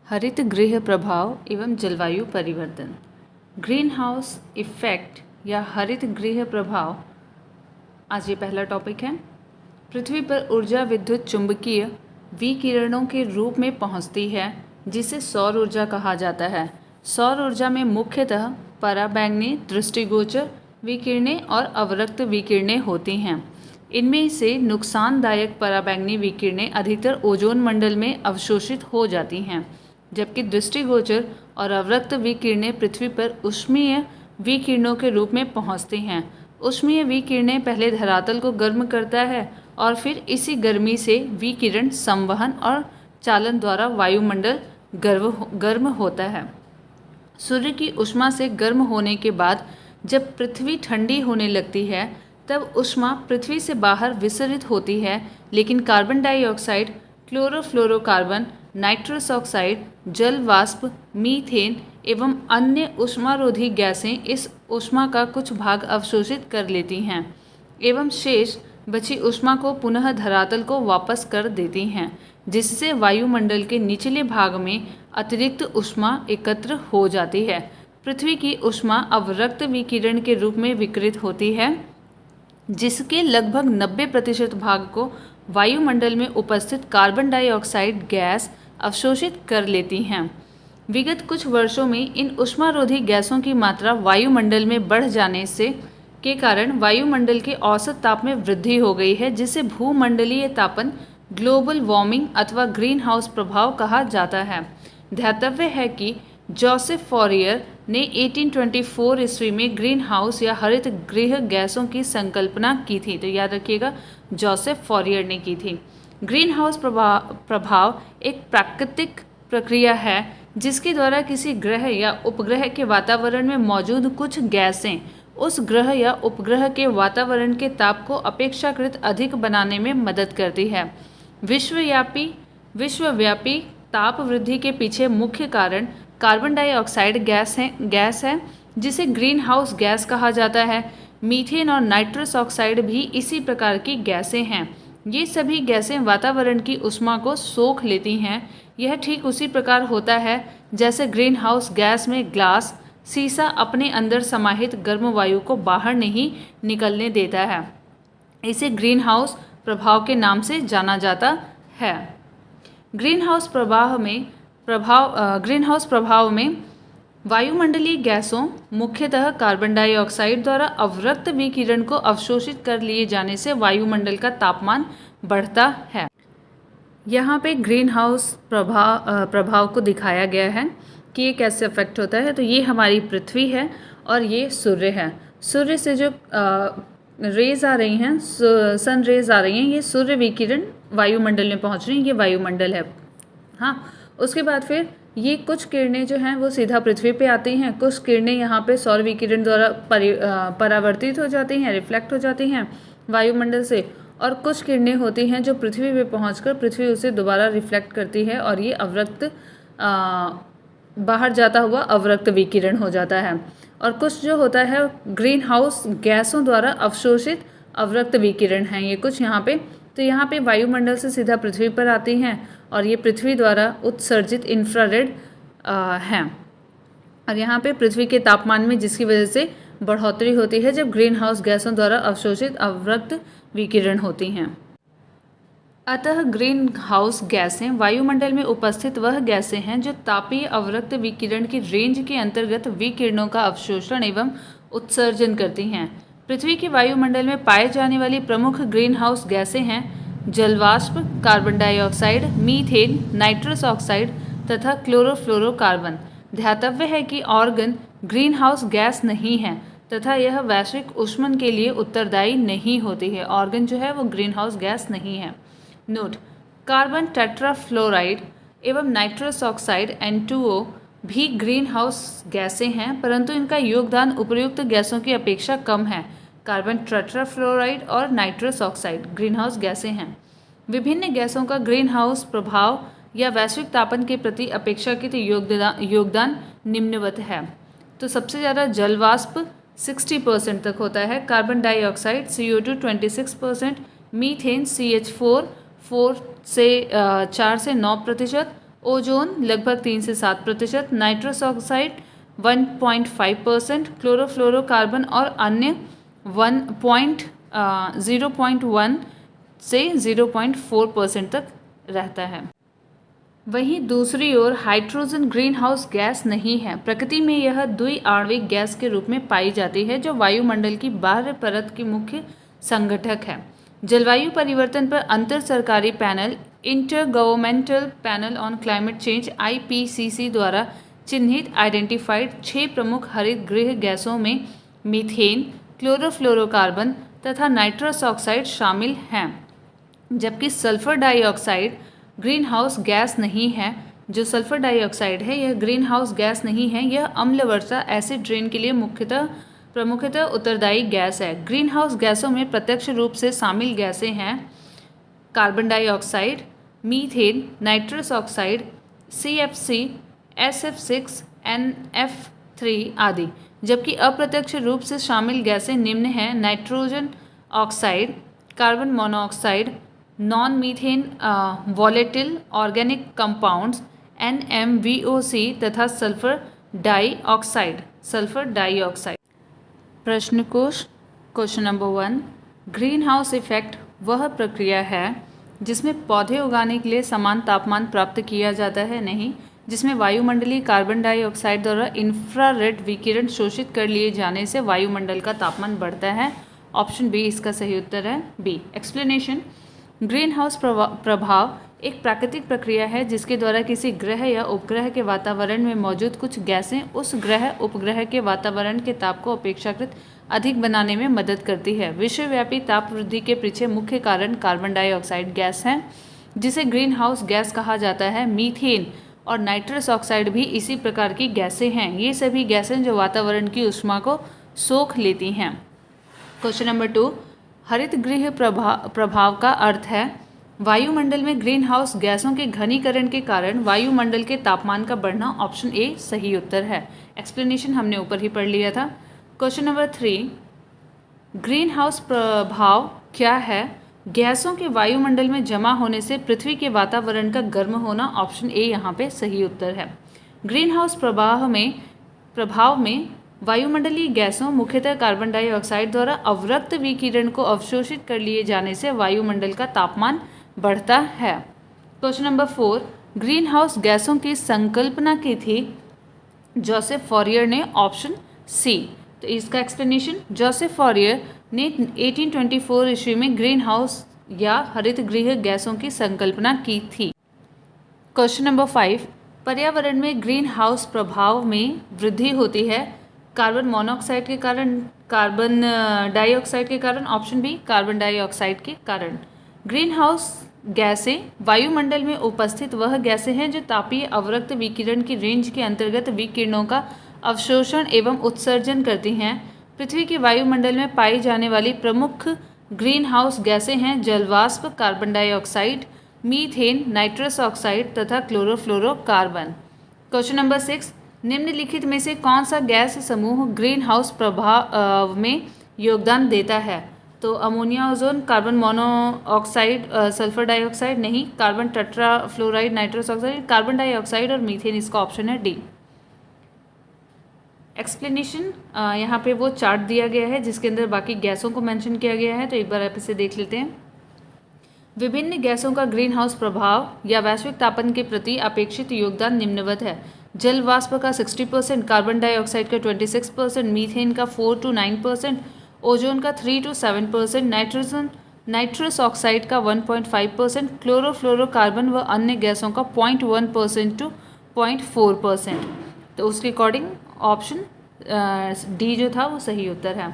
हरित गृह प्रभाव एवं जलवायु परिवर्तन। ग्रीन हाउस इफेक्ट या हरित गृह प्रभाव आज ये पहला टॉपिक है। पृथ्वी पर ऊर्जा विद्युत चुंबकीय विकिरणों के रूप में पहुंचती है, जिसे सौर ऊर्जा कहा जाता है। सौर ऊर्जा में मुख्यतः पराबैंगनी, दृष्टिगोचर विकिरणें और अवरक्त विकिरणें होती हैं। इनमें से नुकसानदायक पराबैंगनी विकिरणें अधिकतर ओजोन मंडल में अवशोषित हो जाती हैं, जबकि दृष्टिगोचर और अवरक्त विकिरणें पृथ्वी पर ऊष्मीय विकिरणों के रूप में पहुंचती हैं। ऊष्मीय विकिरणें पहले धरातल को गर्म करता है और फिर इसी गर्मी से विकिरण संवहन और चालन द्वारा वायुमंडल गर्म होता है। सूर्य की ऊष्मा से गर्म होने के बाद जब पृथ्वी ठंडी होने लगती है, तब ऊष्मा पृथ्वी से बाहर विसरित होती है, लेकिन carbon dioxide, chlorofluorocarbon, nitrous oxide, जल वाष्प, मीथेन एवं अन्य ऊष्मारोधी गैसें इस ऊष्मा का कुछ भाग अवशोषित कर लेती हैं एवं शेष बची ऊष्मा को पुनः धरातल को वापस कर देती हैं, जिससे वायुमंडल के निचले भाग में अतिरिक्त ऊष्मा एकत्र हो जाती है। पृथ्वी की ऊष्मा अवरक्त विकिरण के रूप में विकिरित होती है, जिसके लगभग 90% भाग को वायुमंडल में उपस्थित कार्बन डाइऑक्साइड गैस अवशोषित कर लेती हैं। विगत कुछ वर्षों में इन ऊष्मारोधी गैसों की मात्रा वायुमंडल में बढ़ जाने से के कारण वायुमंडल के औसत ताप में वृद्धि हो गई है, जिसे भूमंडलीय तापन, ग्लोबल वार्मिंग अथवा ग्रीन हाउस प्रभाव कहा जाता है। ध्यातव्य है कि जोसेफ फॉरियर ने 1824 ईस्वी में ग्रीन हाउस या हरित गृह गैसों की संकल्पना की थी। तो याद रखिएगा, जोसेफ फॉरियर ने की थी। ग्रीन हाउस प्रभाव एक प्राकृतिक प्रक्रिया है जिसके द्वारा किसी ग्रह या उपग्रह के वातावरण में मौजूद कुछ गैसें उस ग्रह या उपग्रह के वातावरण के ताप को अपेक्षाकृत अधिक बनाने में मदद करती है। विश्वव्यापी ताप वृद्धि के पीछे मुख्य कारण कार्बन डाइऑक्साइड गैस है, जिसे ग्रीन हाउस गैस कहा जाता है। मीथेन और नाइट्रस ऑक्साइड भी इसी प्रकार की गैसें हैं। ये सभी गैसें वातावरण की ऊष्मा को सोख लेती हैं। यह ठीक उसी प्रकार होता है जैसे ग्रीन हाउस गैस में ग्लास शीशा अपने अंदर समाहित गर्म वायु को बाहर नहीं निकलने देता है। इसे ग्रीन हाउस प्रभाव के नाम से जाना जाता है। ग्रीन हाउस प्रभाव में वायुमंडलीय गैसों, मुख्यतः कार्बन डाइऑक्साइड द्वारा अवरक्त विकिरण को अवशोषित कर लिए जाने से वायुमंडल का तापमान बढ़ता है। यहाँ पे ग्रीन हाउस प्रभाव को दिखाया गया है कि ये कैसे अफेक्ट होता है। तो ये हमारी पृथ्वी है और ये सूर्य है। सूर्य से जो रेज आ रही हैं, सन रेज आ रही हैं, ये सूर्य विकिरण वायुमंडल में पहुँच रही हैं। ये वायुमंडल है। हाँ, उसके बाद फिर ये कुछ किरणें जो हैं वो सीधा पृथ्वी पे आती हैं, कुछ किरणें यहाँ पे सौर विकिरण द्वारा परावर्तित हो जाती हैं, रिफ्लेक्ट हो जाती हैं वायुमंडल से, और कुछ किरणें होती हैं जो पृथ्वी पे पहुंचकर पृथ्वी उसे दोबारा रिफ्लेक्ट करती है और ये अवरक्त बाहर जाता हुआ अवरक्त विकिरण हो जाता है। और कुछ जो होता है ग्रीन हाउस गैसों द्वारा अवशोषित अवरक्त विकिरण हैं ये कुछ यहाँ पे। तो यहाँ पे वायुमंडल से सीधा पृथ्वी पर आती हैं और ये पृथ्वी द्वारा उत्सर्जित इंफ्रारेड हैं। और यहाँ पे पृथ्वी के तापमान में जिसकी वजह से बढ़ोतरी होती है जब ग्रीन हाउस गैसों द्वारा अवशोषित अवरक्त विकिरण होती हैं। अतः ग्रीन हाउस गैसें वायुमंडल में उपस्थित वह गैसें हैं जो तापीय अवरक्त विकिरण की रेंज के अंतर्गत विकिरणों का अवशोषण एवं उत्सर्जन करती हैं। पृथ्वी के वायुमंडल में पाए जाने वाली प्रमुख ग्रीन हाउस गैसें हैं जलवाष्प, carbon dioxide, methane, nitrous oxide तथा क्लोरोफ्लोरोकार्बन। ध्यातव्य है कि ऑर्गन ग्रीन हाउस गैस नहीं है तथा यह वैश्विक ऊष्मन के लिए उत्तरदायी नहीं होती है। ऑर्गन जो है वो ग्रीन हाउस गैस नहीं है। नोट: कार्बन टेट्राफ्लोराइड एवं नाइट्रस ऑक्साइड N2O भी ग्रीन हाउस गैसें हैं, परंतु इनका योगदान उपयुक्त गैसों की अपेक्षा कम है। कार्बन टेट्राफ्लोराइड और नाइट्रस ऑक्साइड ग्रीन हाउस गैसें हैं। विभिन्न गैसों का ग्रीन हाउस प्रभाव या वैश्विक तापन के प्रति अपेक्षाकृत योगदान निम्नवत है। तो सबसे ज़्यादा जल वाष्प 60% तक होता है, carbon dioxide CO2 26%, methane CH4 4 से 9%, ओजोन लगभग 3 से 7%, नाइट्रस ऑक्साइड 1.5%, क्लोरोफ्लोरोकार्बन और अन्य 0.1 से 0.4% तक रहता है। वहीं दूसरी ओर हाइड्रोजन ग्रीन हाउस गैस नहीं है। प्रकृति में यह द्विआण्विक गैस के रूप में पाई जाती है जो वायुमंडल की बाह्य परत की मुख्य संगठक है। जलवायु परिवर्तन पर अंतर सरकारी panel intergovernmental panel on climate change IPCC द्वारा चिन्हित आइडेंटिफाइड 6 प्रमुख हरित गृह गैसों में मीथेन, क्लोरोफ्लोरोकार्बन तथा नाइट्रस ऑक्साइड शामिल हैं, जबकि sulphur dioxide green house gas नहीं है। जो सल्फर डाइऑक्साइड है यह ग्रीन हाउस गैस नहीं है, यह अम्ल वर्षा एसिड रेन के लिए प्रमुखतः उत्तरदायी गैस है। ग्रीन हाउस गैसों में प्रत्यक्ष रूप से शामिल गैसें हैं carbon dioxide, methane, nitrous oxide, CFC, SF6, NF3 आदि, जबकि अप्रत्यक्ष रूप से शामिल गैसें निम्न हैं: nitrogen oxide, carbon monoxide, non methane volatile organic compounds NMVOC तथा सल्फर डाइऑक्साइड। प्रश्न कोश question number 1, greenhouse effect वह प्रक्रिया है जिसमें पौधे उगाने के लिए समान तापमान प्राप्त किया जाता है? नहीं। जिसमें वायुमंडलीय कार्बन डाइऑक्साइड द्वारा इंफ्रारेड विकिरण शोषित कर लिए जाने से वायुमंडल का तापमान बढ़ता है। ऑप्शन बी इसका सही उत्तर है। बी। एक्सप्लेनेशन। ग्रीन हाउस प्रभाव एक प्राकृतिक प्रक्रिया है जिसके द्वारा किसी ग्रह या उपग्रह के वातावरण में मौजूद कुछ गैसें उस ग्रह उपग्रह के वातावरण के ताप को अपेक्षाकृत अधिक बनाने में मदद करती है। विश्वव्यापी ताप वृद्धि के पीछे मुख्य कारण कार्बन डाइऑक्साइड गैस है, जिसे ग्रीन हाउस गैस कहा जाता है। मीथेन और नाइट्रस ऑक्साइड भी इसी प्रकार की गैसें हैं। ये सभी गैसें जो वातावरण की ऊष्मा को सोख लेती हैं। क्वेश्चन नंबर 2, हरित गृह प्रभाव का अर्थ है वायुमंडल में ग्रीन हाउस गैसों के घनीकरण के कारण वायुमंडल के तापमान का बढ़ना। ऑप्शन ए सही उत्तर है। एक्सप्लेनेशन हमने ऊपर ही पढ़ लिया था। क्वेश्चन नंबर 3, ग्रीन हाउस प्रभाव क्या है? गैसों के वायुमंडल में जमा होने से पृथ्वी के वातावरण का गर्म होना। ऑप्शन ए यहाँ पे सही उत्तर है। ग्रीन हाउस प्रभाव में वायुमंडलीय गैसों मुख्यतः कार्बन डाइऑक्साइड द्वारा अवरक्त विकिरण को अवशोषित कर लिए जाने से वायुमंडल का तापमान बढ़ता है। क्वेश्चन नंबर 4, ग्रीन हाउस गैसों की संकल्पना की थी जोसेफ फॉरियर ने। Option C. तो इसका एक्सप्लेनेशन, जोसेफ फॉरियर ने 1824 ईस्वी में ग्रीन हाउस या हरित गृह गैसों की संकल्पना की थी। क्वेश्चन नंबर 5, पर्यावरण में ग्रीन हाउस प्रभाव में वृद्धि होती है कार्बन मोनोऑक्साइड के कारण, कार्बन डाइऑक्साइड के कारण। ऑप्शन बी, कार्बन डाइऑक्साइड के कारण। ग्रीन हाउस गैसें वायुमंडल में उपस्थित वह गैसें हैं जो तापीय अवरक्त विकिरण की रेंज के अंतर्गत विकिरणों का अवशोषण एवं उत्सर्जन करती हैं। पृथ्वी के वायुमंडल में पाई जाने वाली प्रमुख ग्रीन हाउस गैसें हैं जलवाष्प, carbon dioxide, methane, nitrous oxide तथा क्लोरोफ्लोरोकार्बन। क्वेश्चन नंबर 6, निम्नलिखित में से कौन सा गैस समूह ग्रीन हाउस प्रभाव में योगदान देता है? तो ammonia, ozone, carbon monoxide, sulphur dioxide नहीं, carbon tetrafluoride, nitrous oxide, carbon dioxide और मीथेन। इसका ऑप्शन है डी। एक्सप्लेनेशन, यहाँ पे वो चार्ट दिया गया है जिसके अंदर बाकी गैसों को मेंशन किया गया है, तो एक बार आप इसे देख लेते हैं। विभिन्न गैसों का ग्रीन हाउस प्रभाव या वैश्विक तापन के प्रति अपेक्षित योगदान निम्नवत है। जल वाष्प का 60%, कार्बन डाइऑक्साइड का 26%, मीथेन का 4 to 9%, ओजोन का 3 to 7%, नाइट्रस ऑक्साइड का 1.5%, क्लोरोफ्लोरोकार्बन व अन्य गैसों का 0.1% to 0.4%। तो उसके अकॉर्डिंग ऑप्शन डी जो था वो सही उत्तर है।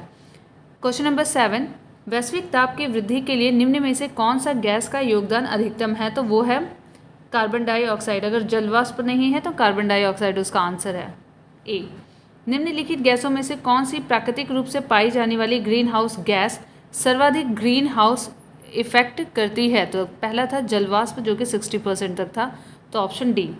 क्वेश्चन नंबर 7, वैश्विक ताप की वृद्धि के लिए निम्न में से कौन सा गैस का योगदान अधिकतम है? तो वो है कार्बन डाइऑक्साइड। अगर जलवाष्प नहीं है तो कार्बन डाइऑक्साइड उसका आंसर है। ए। निम्नलिखित गैसों में से कौन सी प्राकृतिक रूप से पाई जाने वाली ग्रीन हाउस गैस सर्वाधिक ग्रीन हाउस इफेक्ट करती है? तो पहला था जलवाष्प जो कि 60% तक था, तो option D.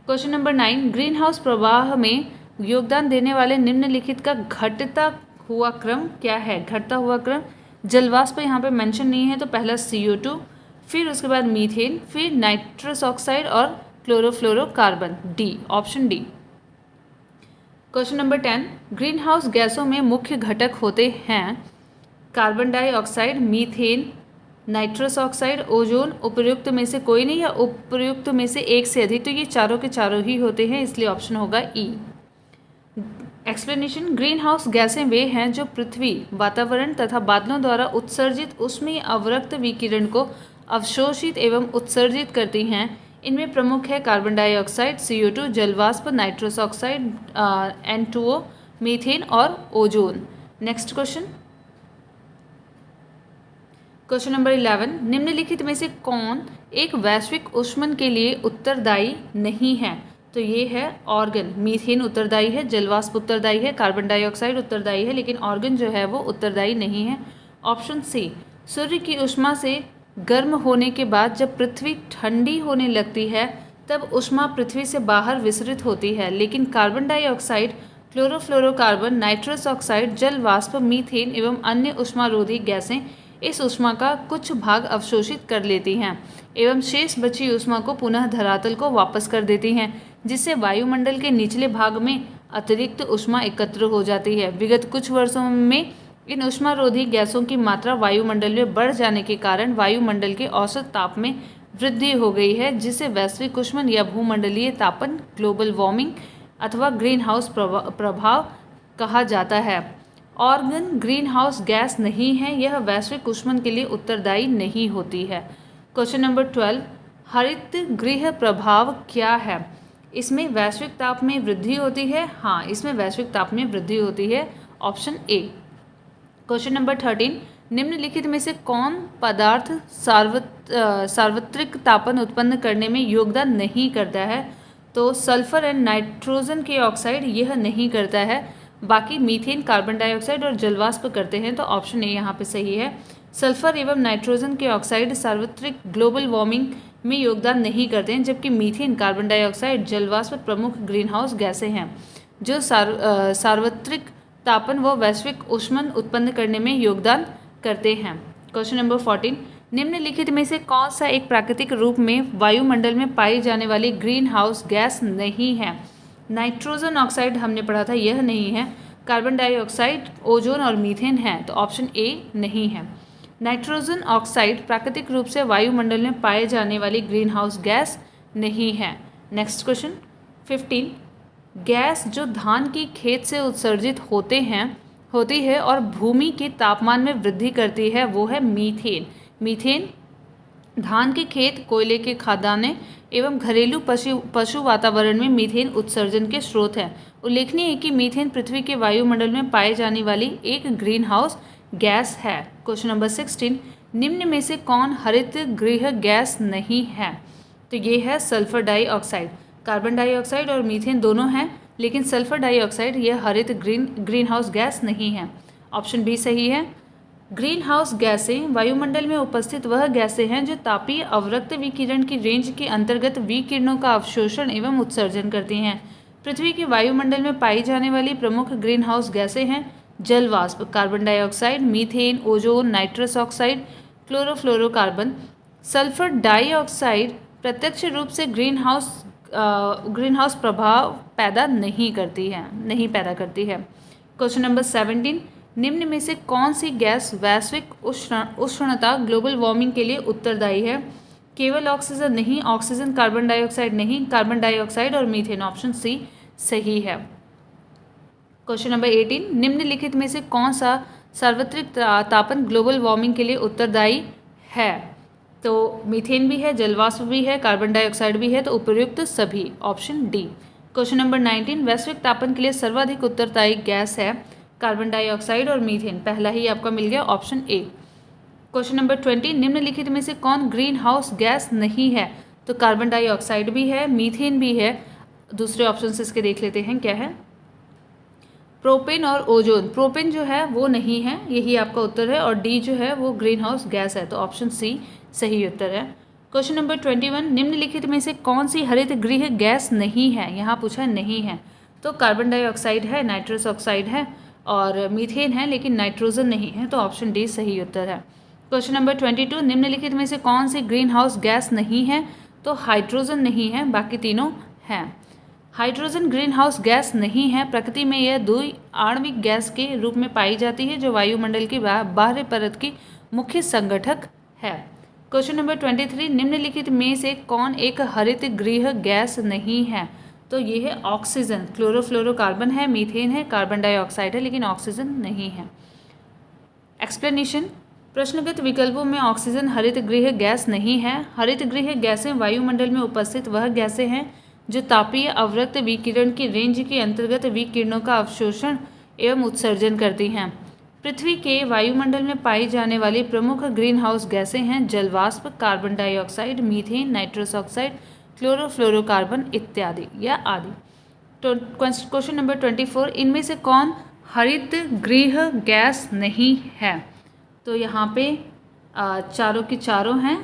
Question number 9, green house प्रवाह में योगदान देने वाले निम्नलिखित का घटता हुआ क्रम क्या है? घटता हुआ क्रम, जलवाष्प यहाँ पे मेंशन नहीं है तो पहला CO2, फिर उसके बाद मीथेन, फिर नाइट्रस ऑक्साइड और chlorofluorocarbon, D, option D. Question number 10, green house गैसों में मुख्य घटक होते हैं carbon dioxide, methane, nitrous oxide, ozone. उपर्युक्त में से कोई नहीं या उपर्युक्त में से एक से अधिक, तो ये चारों के चारों ही होते हैं, इसलिए ऑप्शन होगा ई। एक्सप्लेनेशन, ग्रीन हाउस गैसें वे हैं जो पृथ्वी, वातावरण तथा बादलों द्वारा उत्सर्जित ऊष्मीय अवरक्त विकिरण को अवशोषित एवं उत्सर्जित करती हैं। इनमें प्रमुख है कार्बन डाइऑक्साइड, CO2, जलवाष्प, नाइट्रस ऑक्साइड, N2O, मीथेन और ozone. Next question, question number 11, निम्नलिखित में से कौन एक वैश्विक ऊष्मन के लिए उत्तरदायी नहीं है? तो ये है ऑर्गन। मीथेन उत्तरदायी है, जलवाष्प उत्तरदायी है, कार्बन डाइऑक्साइड उत्तरदायी है, लेकिन ऑर्गन जो है वो उत्तरदायी नहीं है। ऑप्शन सी, सूर्य की ऊष्मा से गर्म होने के बाद जब पृथ्वी ठंडी होने लगती है तब ऊष्मा पृथ्वी से बाहर विसरित होती है, लेकिन carbon dioxide, chlorofluorocarbon, nitrous oxide, जलवाष्प, मीथेन एवं अन्य ऊष्मारोधी गैसें इस ऊष्मा का कुछ भाग अवशोषित कर लेती हैं एवं शेष बची ऊष्मा को पुनः धरातल को वापस कर देती हैं, जिससे वायुमंडल के निचले भाग में अतिरिक्त ऊष्मा एकत्र हो जाती है। विगत कुछ वर्षों में इन ऊष्मारोधी गैसों की मात्रा वायुमंडल में बढ़ जाने के कारण वायुमंडल के औसत ताप में वृद्धि हो गई है, जिसे वैश्विक ऊष्मन या भूमंडलीय तापन, ग्लोबल वार्मिंग अथवा ग्रीन हाउस प्रभाव कहा जाता है। ऑर्गन ग्रीन हाउस गैस नहीं है, यह वैश्विक ऊष्मन के लिए उत्तरदायी नहीं होती है। क्वेश्चन नंबर 12, हरित गृह प्रभाव क्या है? इसमें वैश्विक ताप में वृद्धि होती है। हाँ, इसमें वैश्विक ताप में वृद्धि होती है, ऑप्शन ए। क्वेश्चन नंबर 13, निम्नलिखित में से कौन पदार्थ सार्वत्रिक तापन उत्पन्न करने में योगदान नहीं करता है? तो सल्फर एंड नाइट्रोजन के ऑक्साइड यह नहीं करता है, बाकी मीथेन, कार्बन डाइऑक्साइड और जलवाष्प करते हैं, तो ऑप्शन ए यहाँ पे सही है। सल्फर एवं नाइट्रोजन के ऑक्साइड सार्वत्रिक ग्लोबल वार्मिंग में योगदान नहीं करते हैं, जबकि मीथेन, कार्बन डाइऑक्साइड, जलवाष्प प्रमुख ग्रीन हाउस गैसें हैं जो सार्वत्रिक तापन व वैश्विक ऊष्मन उत्पन्न करने में योगदान करते हैं। क्वेश्चन नंबर 14, निम्नलिखित में से कौन सा एक प्राकृतिक रूप में वायुमंडल में पाई जाने वाली ग्रीन हाउस गैस नहीं है? नाइट्रोजन ऑक्साइड हमने पढ़ा था, यह नहीं है। कार्बन डाइऑक्साइड, ओजोन और मीथेन है, तो ऑप्शन ए नहीं है। नाइट्रोजन ऑक्साइड प्राकृतिक रूप से वायुमंडल में पाए जाने वाली ग्रीन हाउस गैस नहीं है। नेक्स्ट क्वेश्चन 15, गैस जो धान की खेत से उत्सर्जित होती है और भूमि के तापमान में वृद्धि करती है वो है मीथेन। मीथेन धान के खेत, कोयले के खदानें एवं घरेलू पशु वातावरण में मीथेन उत्सर्जन के स्रोत हैं। उल्लेखनीय है कि मीथेन पृथ्वी के वायुमंडल में पाई जाने वाली एक ग्रीन हाउस गैस है। क्वेश्चन नंबर 16, निम्न में से कौन हरित गृह गैस नहीं है? तो ये है सल्फर डाइऑक्साइड। कार्बन डाइऑक्साइड और मीथेन दोनों हैं, लेकिन सल्फर डाइऑक्साइड यह हरित ग्रीन हाउस गैस नहीं है, ऑप्शन बी सही है। ग्रीन हाउस गैसें वायुमंडल में उपस्थित वह गैसें हैं जो तापीय अवरक्त विकिरण की रेंज के अंतर्गत विकिरणों का अवशोषण एवं उत्सर्जन करती हैं। पृथ्वी के वायुमंडल में पाई जाने वाली प्रमुख ग्रीन हाउस गैसें हैं जलवाष्प, carbon dioxide, methane, ozone, nitrous oxide, chlorofluorocarbon. Sulphur dioxide प्रत्यक्ष रूप से ग्रीन हाउस प्रभाव पैदा नहीं पैदा करती है। क्वेश्चन नंबर 17, निम्न में से कौन सी गैस वैश्विक उष्णता ग्लोबल वार्मिंग के लिए उत्तरदायी है? केवल ऑक्सीजन नहीं, ऑक्सीजन, कार्बन डाइऑक्साइड नहीं, कार्बन डाइऑक्साइड और मीथेन, ऑप्शन सी सही है। क्वेश्चन नंबर 18, निम्नलिखित में से कौन सा सार्वत्रिक तापन ग्लोबल वार्मिंग के लिए उत्तरदायी है? तो मीथेन भी है, जलवाष्प भी है, कार्बन डाइऑक्साइड भी है, तो उपयुक्त सभी, ऑप्शन डी। क्वेश्चन नंबर 19, वैश्विक तापन के लिए सर्वाधिक उत्तरदायी गैस है कार्बन डाइऑक्साइड और मीथेन, पहला ही आपका मिल गया, ऑप्शन ए। क्वेश्चन नंबर 20, निम्नलिखित में से कौन ग्रीन हाउस गैस नहीं है? तो कार्बन डाइऑक्साइड भी है, मीथेन भी है, दूसरे ऑप्शन से इसके देख लेते हैं क्या है। प्रोपेन और ओजोन, प्रोपेन जो है वो नहीं है, यही आपका उत्तर है, और डी जो है वो ग्रीन हाउस गैस है, तो ऑप्शन सी सही उत्तर है। क्वेश्चन नंबर 21, निम्नलिखित में से कौन सी हरित गृह गैस नहीं है? यहाँ पूछा नहीं है, तो कार्बन डाइऑक्साइड है, नाइट्रस ऑक्साइड है और मीथेन है, लेकिन नाइट्रोजन नहीं है, तो ऑप्शन डी सही उत्तर है। क्वेश्चन नंबर 22, निम्नलिखित में से कौन सी ग्रीन हाउस गैस नहीं है? तो हाइड्रोजन नहीं है, बाकी तीनों हैं। हाइड्रोजन ग्रीन हाउस गैस नहीं है। प्रकृति में यह द्वि आणविक गैस के रूप में पाई जाती है जो वायुमंडल की बाहरी परत की मुख्य संगठक है। क्वेश्चन नंबर 23, निम्नलिखित में से कौन एक हरित गृह गैस नहीं है? तो ये है ऑक्सीजन। क्लोरोफ्लोरोकार्बन है, मीथेन है, कार्बन डाइऑक्साइड है, लेकिन ऑक्सीजन नहीं है। एक्सप्लेनेशन, प्रश्नगत विकल्पों में ऑक्सीजन हरित गृह गैस नहीं है। हरित गृह गैसें वायुमंडल में उपस्थित वह गैसें हैं जो तापीय अवरक्त विकिरण की रेंज के अंतर्गत विकिरणों का अवशोषण एवं उत्सर्जन करती हैं। पृथ्वी के वायुमंडल में पाई जाने वाली प्रमुख ग्रीन हाउस गैसें हैं जलवाष्प, carbon dioxide, methane, nitrous oxide, chlorofluorocarbon इत्यादि या आदि। तो क्वेश्चन नंबर 24, इनमें से कौन हरित गृह गैस नहीं है? तो यहाँ पे चारों की चारों हैं,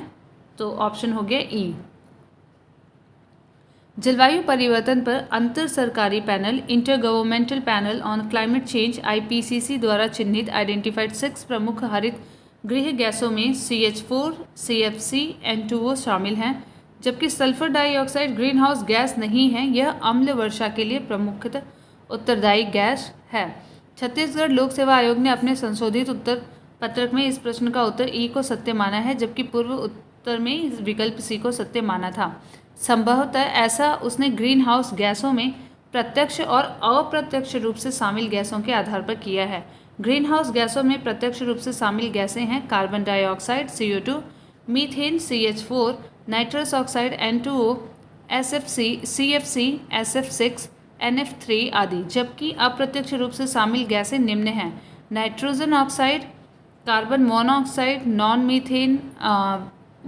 तो ऑप्शन हो गया ई। जलवायु परिवर्तन पर अंतर सरकारी panel inter governmental panel on climate change IPCC द्वारा चिन्हित आइडेंटिफाइड 6 प्रमुख हरित गृह गैसों में CH4, CFC, N2O शामिल हैं, जबकि sulphur dioxide green house gas नहीं है। यह अम्ल वर्षा के लिए प्रमुखतः उत्तरदायी गैस है। छत्तीसगढ़ लोक सेवा आयोग ने अपने संशोधित उत्तर पत्रक में इस प्रश्न का उत्तर ई को सत्य माना है, जबकि पूर्व उत्तर में विकल्प सी को सत्य माना था। संभवतः ऐसा उसने ग्रीन हाउस गैसों में प्रत्यक्ष और अप्रत्यक्ष रूप से शामिल गैसों के आधार पर किया है। ग्रीन हाउस गैसों में प्रत्यक्ष रूप से शामिल गैसें हैं carbon dioxide CO2, methane CH4, nitrous oxide N2O, CFC, SF6, NF3 आदि, जबकि अप्रत्यक्ष रूप से शामिल गैसें निम्न हैं: nitrogen oxide, carbon monoxide, non methane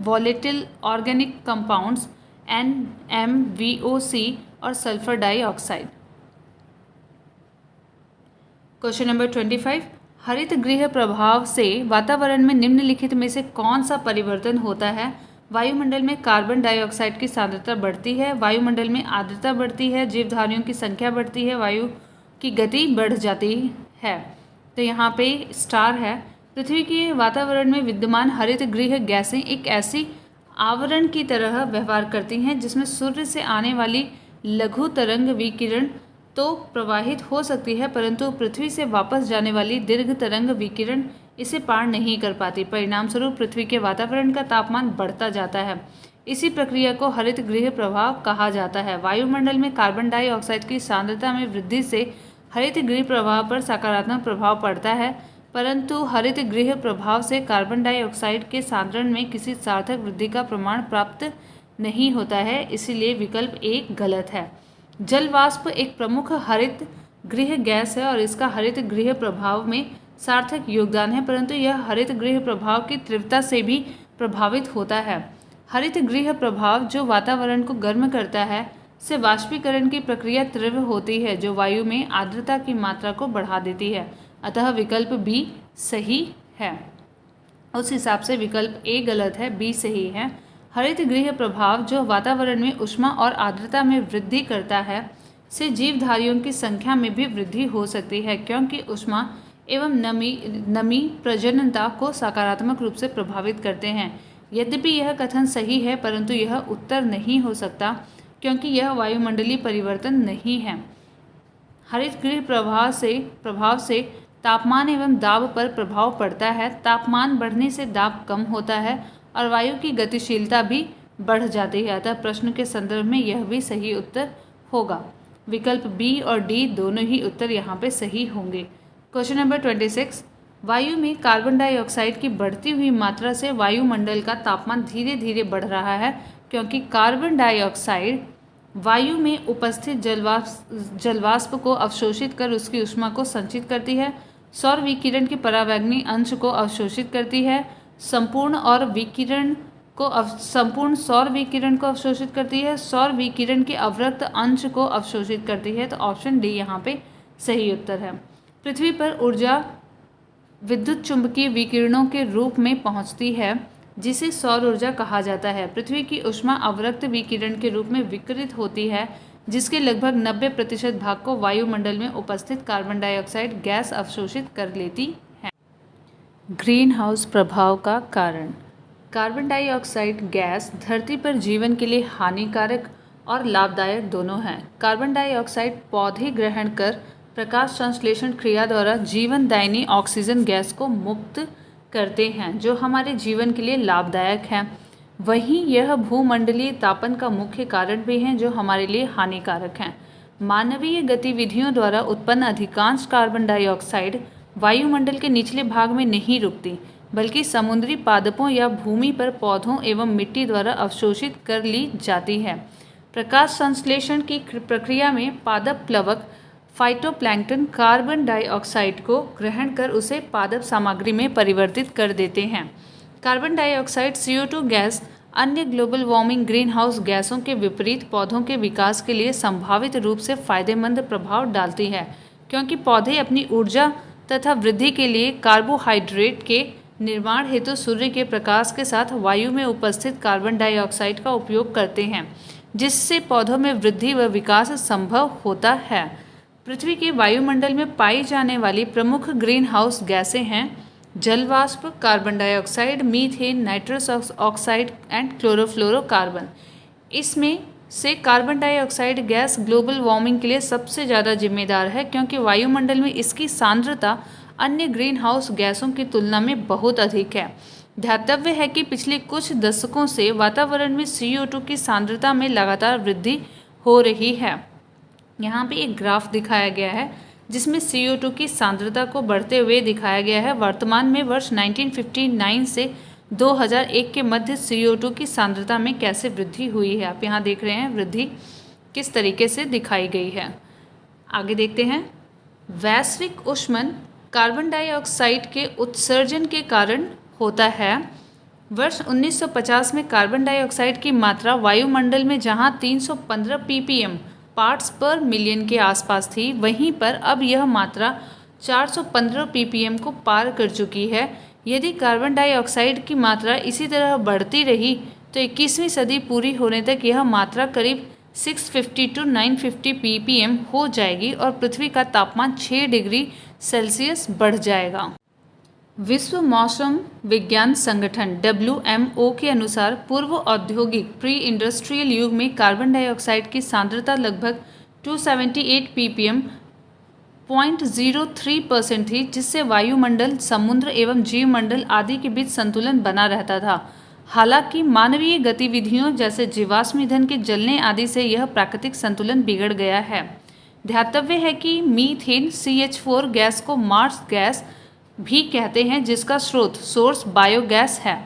volatile organic compounds NMVOC और सल्फर डाइऑक्साइड। क्वेश्चन नंबर 25, हरित गृह प्रभाव से वातावरण में निम्नलिखित में से कौन सा परिवर्तन होता है? वायुमंडल में कार्बन डाइऑक्साइड की सांद्रता बढ़ती है, वायुमंडल में आर्द्रता बढ़ती है, जीवधारियों की संख्या बढ़ती है, वायु की गति बढ़ जाती है। तो यहाँ पे स्टार है। पृथ्वी के वातावरण में विद्यमान हरित गृह गैसें एक ऐसी आवरण की तरह व्यवहार करती हैं जिसमें सूर्य से आने वाली लघु तरंग विकिरण तो प्रवाहित हो सकती है, परंतु पृथ्वी से वापस जाने वाली दीर्घ तरंग विकिरण इसे पार नहीं कर पाती। परिणाम स्वरूप पृथ्वी के वातावरण का तापमान बढ़ता जाता है। इसी प्रक्रिया को हरित गृह प्रभाव कहा जाता है। वायुमंडल में कार्बन डाइऑक्साइड की सांद्रता में वृद्धि से हरित गृह प्रभाव पर सकारात्मक प्रभाव पड़ता है, परंतु हरित गृह प्रभाव से कार्बन डाइऑक्साइड के सांद्रण में किसी सार्थक वृद्धि का प्रमाण प्राप्त नहीं होता है, इसीलिए विकल्प एक गलत है। जल वाष्प एक प्रमुख हरित गृह गैस है और इसका हरित गृह प्रभाव में सार्थक योगदान है, परंतु यह हरित गृह प्रभाव की तीव्रता से भी प्रभावित होता है। हरित गृह प्रभाव जो वातावरण को गर्म करता है से वाष्पीकरण की प्रक्रिया तीव्र होती है जो वायु में आर्द्रता की मात्रा को बढ़ा देती है, अतः विकल्प बी सही है। उस हिसाब से विकल्प ए गलत है, बी सही है। हरित गृह प्रभाव जो वातावरण में ऊष्मा और आर्द्रता में वृद्धि करता है से जीवधारियों की संख्या में भी वृद्धि हो सकती है, क्योंकि ऊष्मा एवं नमी प्रजननता को सकारात्मक रूप से प्रभावित करते हैं। यद्यपि यह कथन सही है, परंतु यह उत्तर नहीं हो सकता क्योंकि यह वायुमंडलीय परिवर्तन नहीं है। हरित गृह प्रभाव से तापमान एवं दाब पर प्रभाव पड़ता है। तापमान बढ़ने से दाब कम होता है और वायु की गतिशीलता भी बढ़ जाती है, अतः प्रश्न के संदर्भ में यह भी सही उत्तर होगा। विकल्प बी और डी दोनों ही उत्तर यहाँ पे सही होंगे। क्वेश्चन नंबर 26, वायु में कार्बन डाइऑक्साइड की बढ़ती हुई मात्रा से वायुमंडल का तापमान धीरे धीरे बढ़ रहा है, क्योंकि कार्बन डाइऑक्साइड वायु में उपस्थित जलवाष्प को अवशोषित कर उसकी ऊष्मा को संचित करती है, सौर विकिरण के परावैंगनी अंश को अवशोषित करती है, संपूर्ण सौर विकिरण को अवशोषित करती है, सौर विकिरण के अवरक्त अंश को अवशोषित करती है। तो ऑप्शन डी यहाँ पे सही उत्तर है। पृथ्वी पर ऊर्जा विद्युत चुंबकीय विकिरणों के रूप में पहुँचती है, जिसे सौर ऊर्जा कहा जाता है। पृथ्वी की ऊष्मा अवरक्त विकिरण के रूप में विकिरित होती है, जिसके लगभग 90% भाग को वायुमंडल में उपस्थित कार्बन डाइऑक्साइड गैस अवशोषित कर लेती है। ग्रीन हाउस प्रभाव का कारण। कार्बन डाइऑक्साइड गैस धरती पर जीवन के लिए हानिकारक और लाभदायक दोनों है। कार्बन डाइऑक्साइड पौधे ग्रहण कर प्रकाश संश्लेषण क्रिया द्वारा जीवनदायिनी ऑक्सीजन गैस को मुक्त करते हैं, जो हमारे जीवन के लिए लाभदायक है। वहीं यह भूमंडलीय तापन का मुख्य कारण भी है, जो हमारे लिए हानिकारक है। मानवीय गतिविधियों द्वारा उत्पन्न अधिकांश कार्बन डाइऑक्साइड वायुमंडल के निचले भाग में नहीं रुकती, बल्कि समुद्री पादपों या भूमि पर पौधों एवं मिट्टी द्वारा अवशोषित कर ली जाती है। प्रकाश संश्लेषण की प्रक्रिया में पादप प्लवक फाइटोप्लैंक्टन कार्बन डाइऑक्साइड को ग्रहण कर उसे पादप सामग्री में परिवर्तित कर देते हैं। कार्बन डाइऑक्साइड CO2 गैस अन्य ग्लोबल वार्मिंग ग्रीन हाउस गैसों के विपरीत पौधों के विकास के लिए संभावित रूप से फायदेमंद प्रभाव डालती है, क्योंकि पौधे अपनी ऊर्जा तथा वृद्धि के लिए कार्बोहाइड्रेट के निर्माण हेतु सूर्य के प्रकाश के साथ वायु में उपस्थित कार्बन डाइऑक्साइड का उपयोग करते हैं, जिससे पौधों में वृद्धि व विकास संभव होता है। पृथ्वी के वायुमंडल में पाई जाने वाली प्रमुख ग्रीन हाउस गैसें हैं जलवाष्प, carbon dioxide, methane, nitrous oxide and chlorofluorocarbon. इसमें से carbon dioxide gas global warming के लिए सबसे ज़्यादा जिम्मेदार है, क्योंकि वायुमंडल में इसकी सांद्रता अन्य ग्रीन हाउस गैसों की तुलना में बहुत अधिक है। ध्यातव्य है कि पिछले कुछ दशकों से वातावरण में CO2 की सांद्रता में लगातार वृद्धि हो रही है। यहाँ पे एक ग्राफ दिखाया गया है जिसमें CO2 की सांद्रता को बढ़ते हुए दिखाया गया है। वर्तमान में वर्ष 1959 से 2001 के मध्य CO2 की सांद्रता में कैसे वृद्धि हुई है। आप यहाँ देख रहे हैं वृद्धि किस तरीके से दिखाई गई है। आगे देखते हैं। वैश्विक ऊष्मन कार्बन डाइऑक्साइड के उत्सर्जन के कारण होता है। वर्ष 1950 में कार्बन डाइऑक्साइड की मात्रा वायुमंडल में जहां 315 ppm पार्ट्स पर मिलियन के आसपास थी, वहीं पर अब यह मात्रा 415 ppm को पार कर चुकी है। यदि कार्बन डाइऑक्साइड की मात्रा इसी तरह बढ़ती रही तो 21वीं सदी पूरी होने तक यह मात्रा करीब 650 to 950 ppm हो जाएगी और पृथ्वी का तापमान 6 डिग्री सेल्सियस बढ़ जाएगा। विश्व मौसम विज्ञान संगठन WMO के अनुसार पूर्व औद्योगिक प्री इंडस्ट्रियल युग में कार्बन डाइऑक्साइड की सांद्रता लगभग 278 ppm 0.03% थी, जिससे वायुमंडल, समुद्र एवं जीवमंडल आदि के बीच संतुलन बना रहता था। हालांकि मानवीय गतिविधियों जैसे जीवाश्म ईंधन के जलने आदि से यह प्राकृतिक संतुलन बिगड़ गया है। ध्यातव्य है कि मीथेन CH4 गैस को मार्स गैस भी कहते हैं, जिसका सोर्स बायोगैस है।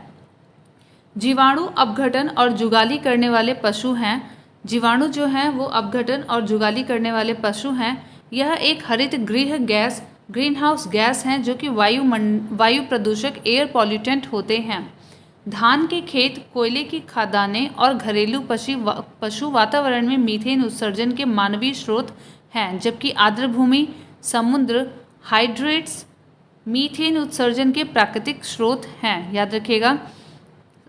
जीवाणु अपघटन और जुगाली करने वाले पशु हैं। जीवाणु जो हैं वो अपघटन और जुगाली करने वाले पशु हैं। यह एक हरित गृह गैस ग्रीन हाउस गैस हैं, जो कि वायु प्रदूषक एयर पॉल्यूटेंट होते हैं। धान के खेत, कोयले की खदानें और घरेलू पशु वातावरण में मीथेन उत्सर्जन के मानवीय स्रोत हैं, जबकि आर्द्रभूमि, समुद्र, हाइड्रेट्स मीथेन उत्सर्जन के प्राकृतिक स्रोत हैं। याद रखिएगा,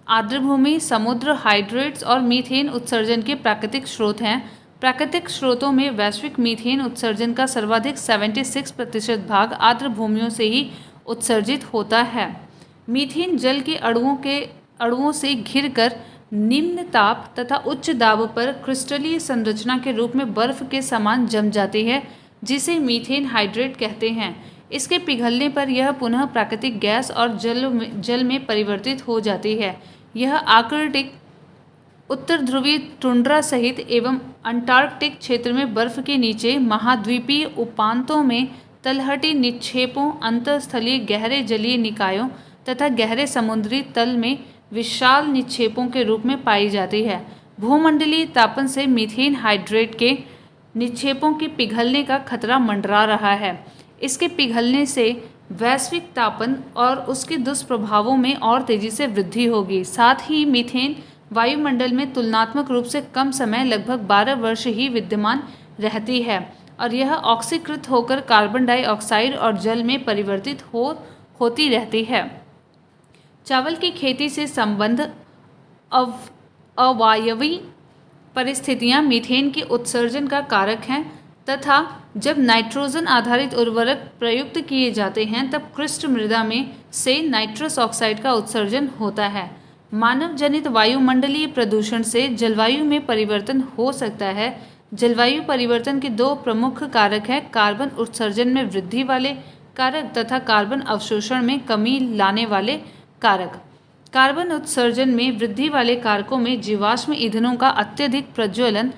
आर्द्रभूमि, समुद्र, हाइड्रेट्स और मीथेन उत्सर्जन के प्राकृतिक स्रोत हैं। प्राकृतिक स्रोतों में वैश्विक मीथेन उत्सर्जन का सर्वाधिक 76% भाग आर्द्रभूमियों से ही उत्सर्जित होता है। मीथेन जल के अणुओं से घिरकर निम्न ताप तथा उच्च दाब पर क्रिस्टलीय संरचना के रूप में बर्फ के समान जम जाती है, जिसे मीथेन हाइड्रेट कहते हैं। इसके पिघलने पर यह पुनः प्राकृतिक गैस और जल में परिवर्तित हो जाती है। यह आर्कटिक, उत्तर ध्रुवीय टुंड्रा सहित एवं अंटार्कटिक क्षेत्र में बर्फ के नीचे, महाद्वीपीय उपांतों में तलहटी निक्षेपों, अंतःस्थलीय गहरे जलीय निकायों तथा गहरे समुद्री तल में विशाल निक्षेपों के रूप में पाई जाती है। भूमंडलीय तापन से मीथेन हाइड्रेट के निक्षेपों के पिघलने का खतरा मंडरा रहा है। इसके पिघलने से वैश्विक तापन और उसके दुष्प्रभावों में और तेजी से वृद्धि होगी। साथ ही मीथेन वायुमंडल में तुलनात्मक रूप से कम समय, लगभग 12 वर्ष ही विद्यमान रहती है और यह ऑक्सीकृत होकर कार्बन डाइऑक्साइड और जल में परिवर्तित होती रहती है। चावल की खेती से संबंध अवायवी परिस्थितियां मीथेन के उत्सर्जन का कारक हैं तथा जब नाइट्रोजन आधारित उर्वरक प्रयुक्त किए जाते हैं तब कृष्ण मृदा में से नाइट्रस ऑक्साइड का उत्सर्जन होता है। मानव जनित वायुमंडलीय प्रदूषण से जलवायु में परिवर्तन हो सकता है। जलवायु परिवर्तन के दो प्रमुख कारक हैं, कार्बन उत्सर्जन में वृद्धि वाले कारक तथा कार्बन अवशोषण में कमी लाने वाले कारक। कार्बन उत्सर्जन में वृद्धि वाले कारकों में जीवाश्म ईंधनों का अत्यधिक प्रज्वलन,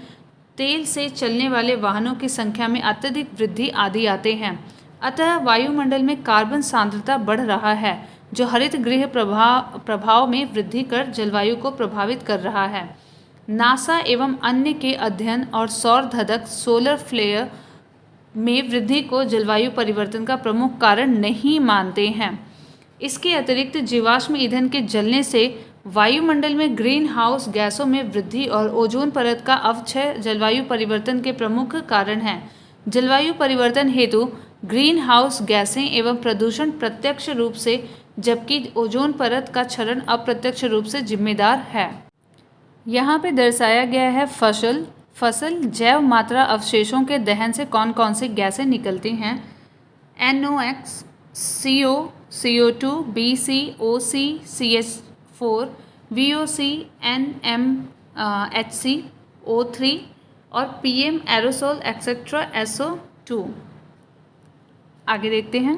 तेल से चलने वाले वाहनों की संख्या में अत्यधिक वृद्धि आदि आते हैं। अतः वायुमंडल में कार्बन सांद्रता बढ़ रहा है, जो हरित गृह प्रभाव में वृद्धि कर जलवायु को प्रभावित कर रहा है। नासा एवं अन्य के अध्ययन और सौर धधक सोलर फ्लेयर में वृद्धि को जलवायु परिवर्तन का प्रमुख कारण नहीं मानते हैं। इसके अतिरिक्त जीवाश्म ईंधन के जलने से वायुमंडल में ग्रीन हाउस गैसों में वृद्धि और ओजोन परत का अवक्षय जलवायु परिवर्तन के प्रमुख कारण हैं। जलवायु परिवर्तन हेतु ग्रीन हाउस गैसें एवं प्रदूषण प्रत्यक्ष रूप से, जबकि ओजोन परत का क्षरण अप्रत्यक्ष रूप से जिम्मेदार है। यहाँ पे दर्शाया गया है फसल जैव मात्रा अवशेषों के दहन से कौन कौन सी गैसें निकलती हैं। NOx, CO, CO2, BC, OC, CH4, VOC, NMHC, O3 और PM एरोसोल एक्सेट्रा SO2। आगे देखते हैं।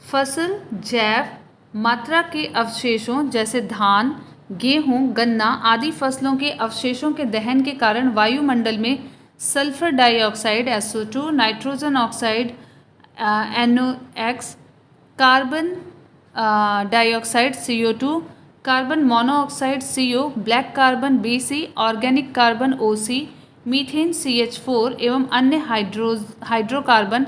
फसल जैव मात्रा के अवशेषों जैसे धान, गेहूं, गन्ना आदि फसलों के अवशेषों के दहन के कारण वायुमंडल में sulphur dioxide SO2, nitrogen oxide NOx, carbon dioxide CO2, carbon monoxide CO, black carbon BC, organic carbon OC, methane CH4 एवं अन्य हाइड्रोकार्बन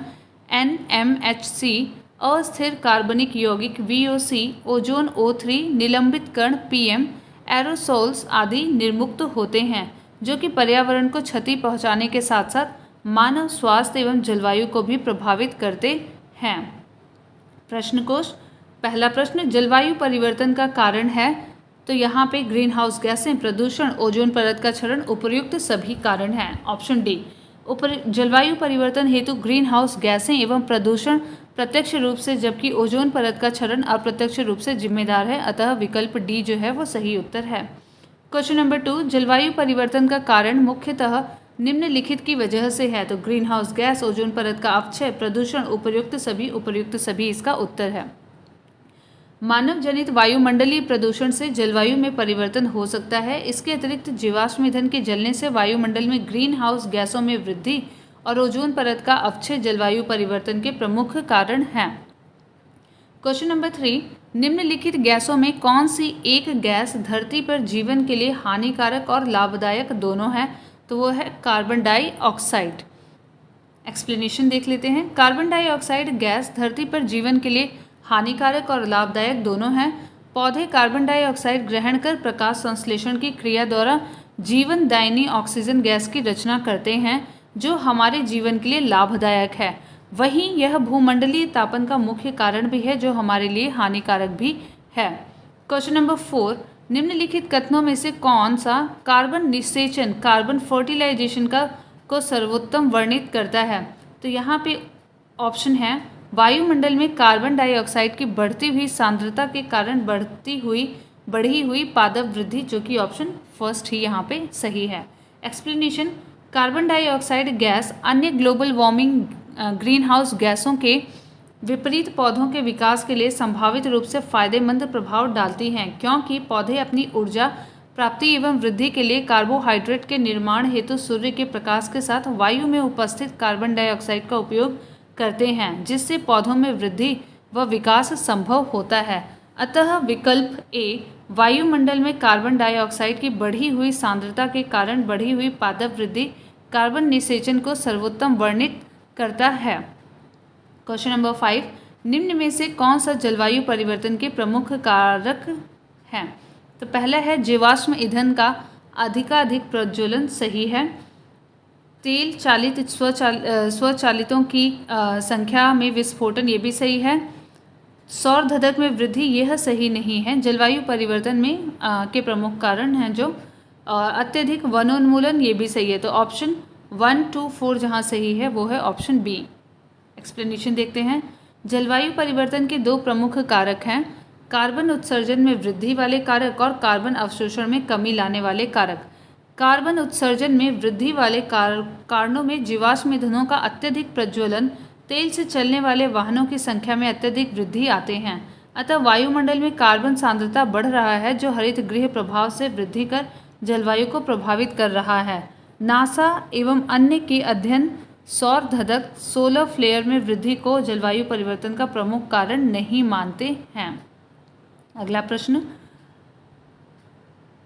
NMHC, अस्थिर कार्बनिक यौगिक VOC, ओजोन O3, निलंबित कण PM, एरोसोल्स आदि निर्मुक्त होते हैं, जो कि पर्यावरण को क्षति पहुंचाने के साथ साथ मानव स्वास्थ्य एवं जलवायु को भी प्रभावित करते हैं। प्रश्न कोश। पहला प्रश्न, जलवायु परिवर्तन का कारण है, तो यहाँ पे ग्रीन हाउस गैसें, प्रदूषण, ओजोन परत का क्षरण उपर्युक्त सभी कारण हैं। Option D. जलवायु परिवर्तन हेतु ग्रीन हाउस गैसें एवं प्रदूषण प्रत्यक्ष रूप से, जबकि ओजोन परत का क्षरण अप्रत्यक्ष रूप से जिम्मेदार है, अतः विकल्प डी जो है वो सही उत्तर है। क्वेश्चन नंबर 2, जलवायु परिवर्तन का कारण मुख्यतः निम्नलिखित की वजह से है, तो ग्रीन हाउस गैस, ओजोन परत का अपक्षय, प्रदूषण, उपर्युक्त सभी इसका उत्तर है। मानव जनित वायुमंडलीय प्रदूषण से जलवायु में परिवर्तन हो सकता है। इसके अतिरिक्त जीवाश्म ईंधन के जलने से वायुमंडल में ग्रीन हाउस गैसों में वृद्धि और ओजोन परत का अपक्षय जलवायु परिवर्तन के प्रमुख कारण हैं। क्वेश्चन नंबर 3, निम्नलिखित गैसों में कौन सी एक गैस धरती पर जीवन के लिए हानिकारक और लाभदायक दोनों है, तो वो है कार्बन डाइऑक्साइड। एक्सप्लेनेशन देख लेते हैं। कार्बन डाइऑक्साइड गैस धरती पर जीवन के लिए हानिकारक और लाभदायक दोनों हैं। पौधे कार्बन डाइऑक्साइड ग्रहण कर प्रकाश संश्लेषण की क्रिया द्वारा जीवनदायिनी ऑक्सीजन गैस की रचना करते हैं, जो हमारे जीवन के लिए लाभदायक है। वहीं यह भूमंडलीय तापन का मुख्य कारण भी है, जो हमारे लिए हानिकारक भी है। क्वेश्चन नंबर 4, निम्नलिखित कथनों में से कौन सा कार्बन निषेचन, कार्बन फर्टिलाइजेशन को सर्वोत्तम वर्णित करता है, तो यहाँ पे ऑप्शन है, वायुमंडल में कार्बन डाइऑक्साइड की बढ़ती हुई सांद्रता के कारण बढ़ी हुई पादप वृद्धि, जो कि ऑप्शन फर्स्ट ही यहाँ पे सही है। एक्सप्लेनेशन, कार्बन डाइऑक्साइड गैस अन्य ग्लोबल वार्मिंग ग्रीन हाउस गैसों के विपरीत पौधों के विकास के लिए संभावित रूप से फायदेमंद प्रभाव डालती हैं, क्योंकि पौधे अपनी ऊर्जा प्राप्ति एवं वृद्धि के लिए कार्बोहाइड्रेट के निर्माण हेतु सूर्य के प्रकाश के साथ वायु में उपस्थित कार्बन डाइऑक्साइड का उपयोग करते हैं, जिससे पौधों में वृद्धि व विकास संभव होता है। अतः विकल्प ए, वायुमंडल में कार्बन डाइऑक्साइड की बढ़ी हुई सांद्रता के कारण बढ़ी हुई पादप वृद्धि कार्बन निषेचन को सर्वोत्तम वर्णित करता है। क्वेश्चन नंबर 5, निम्न में से कौन सा जलवायु परिवर्तन के प्रमुख कारक है, तो पहला है जीवाश्म ईंधन का अधिकाधिक प्रज्वलन, सही है। तेल चालित स्वचालितों की संख्या में विस्फोटन, ये भी सही है। सौर धधक में वृद्धि, यह सही नहीं है। जलवायु परिवर्तन में के प्रमुख कारण हैं जो अत्यधिक वनोन्मूलन, ये भी सही है। तो ऑप्शन 1, 2, 4 जहाँ सही है वो है ऑप्शन बी। एक्सप्लेनेशन देखते हैं। जलवायु परिवर्तन के दो प्रमुख कारक हैं, कार्बन उत्सर्जन में वृद्धि वाले कारक और कार्बन अवशोषण में कमी लाने वाले कारक। कार्बन उत्सर्जन में वृद्धि वाले कारणों में जीवाश्म ईंधनों का अत्यधिक प्रज्वलन, तेल से चलने वाले वाहनों की संख्या में अत्यधिक वृद्धि आते हैं। अतः वायुमंडल में कार्बन सांद्रता बढ़ रहा है, जो हरित गृह प्रभाव से वृद्धि कर जलवायु को प्रभावित कर रहा है। नासा एवं अन्य के अध्ययन सौर धधक, सोलर फ्लेयर में वृद्धि को जलवायु परिवर्तन का प्रमुख कारण नहीं मानते हैं। अगला प्रश्न,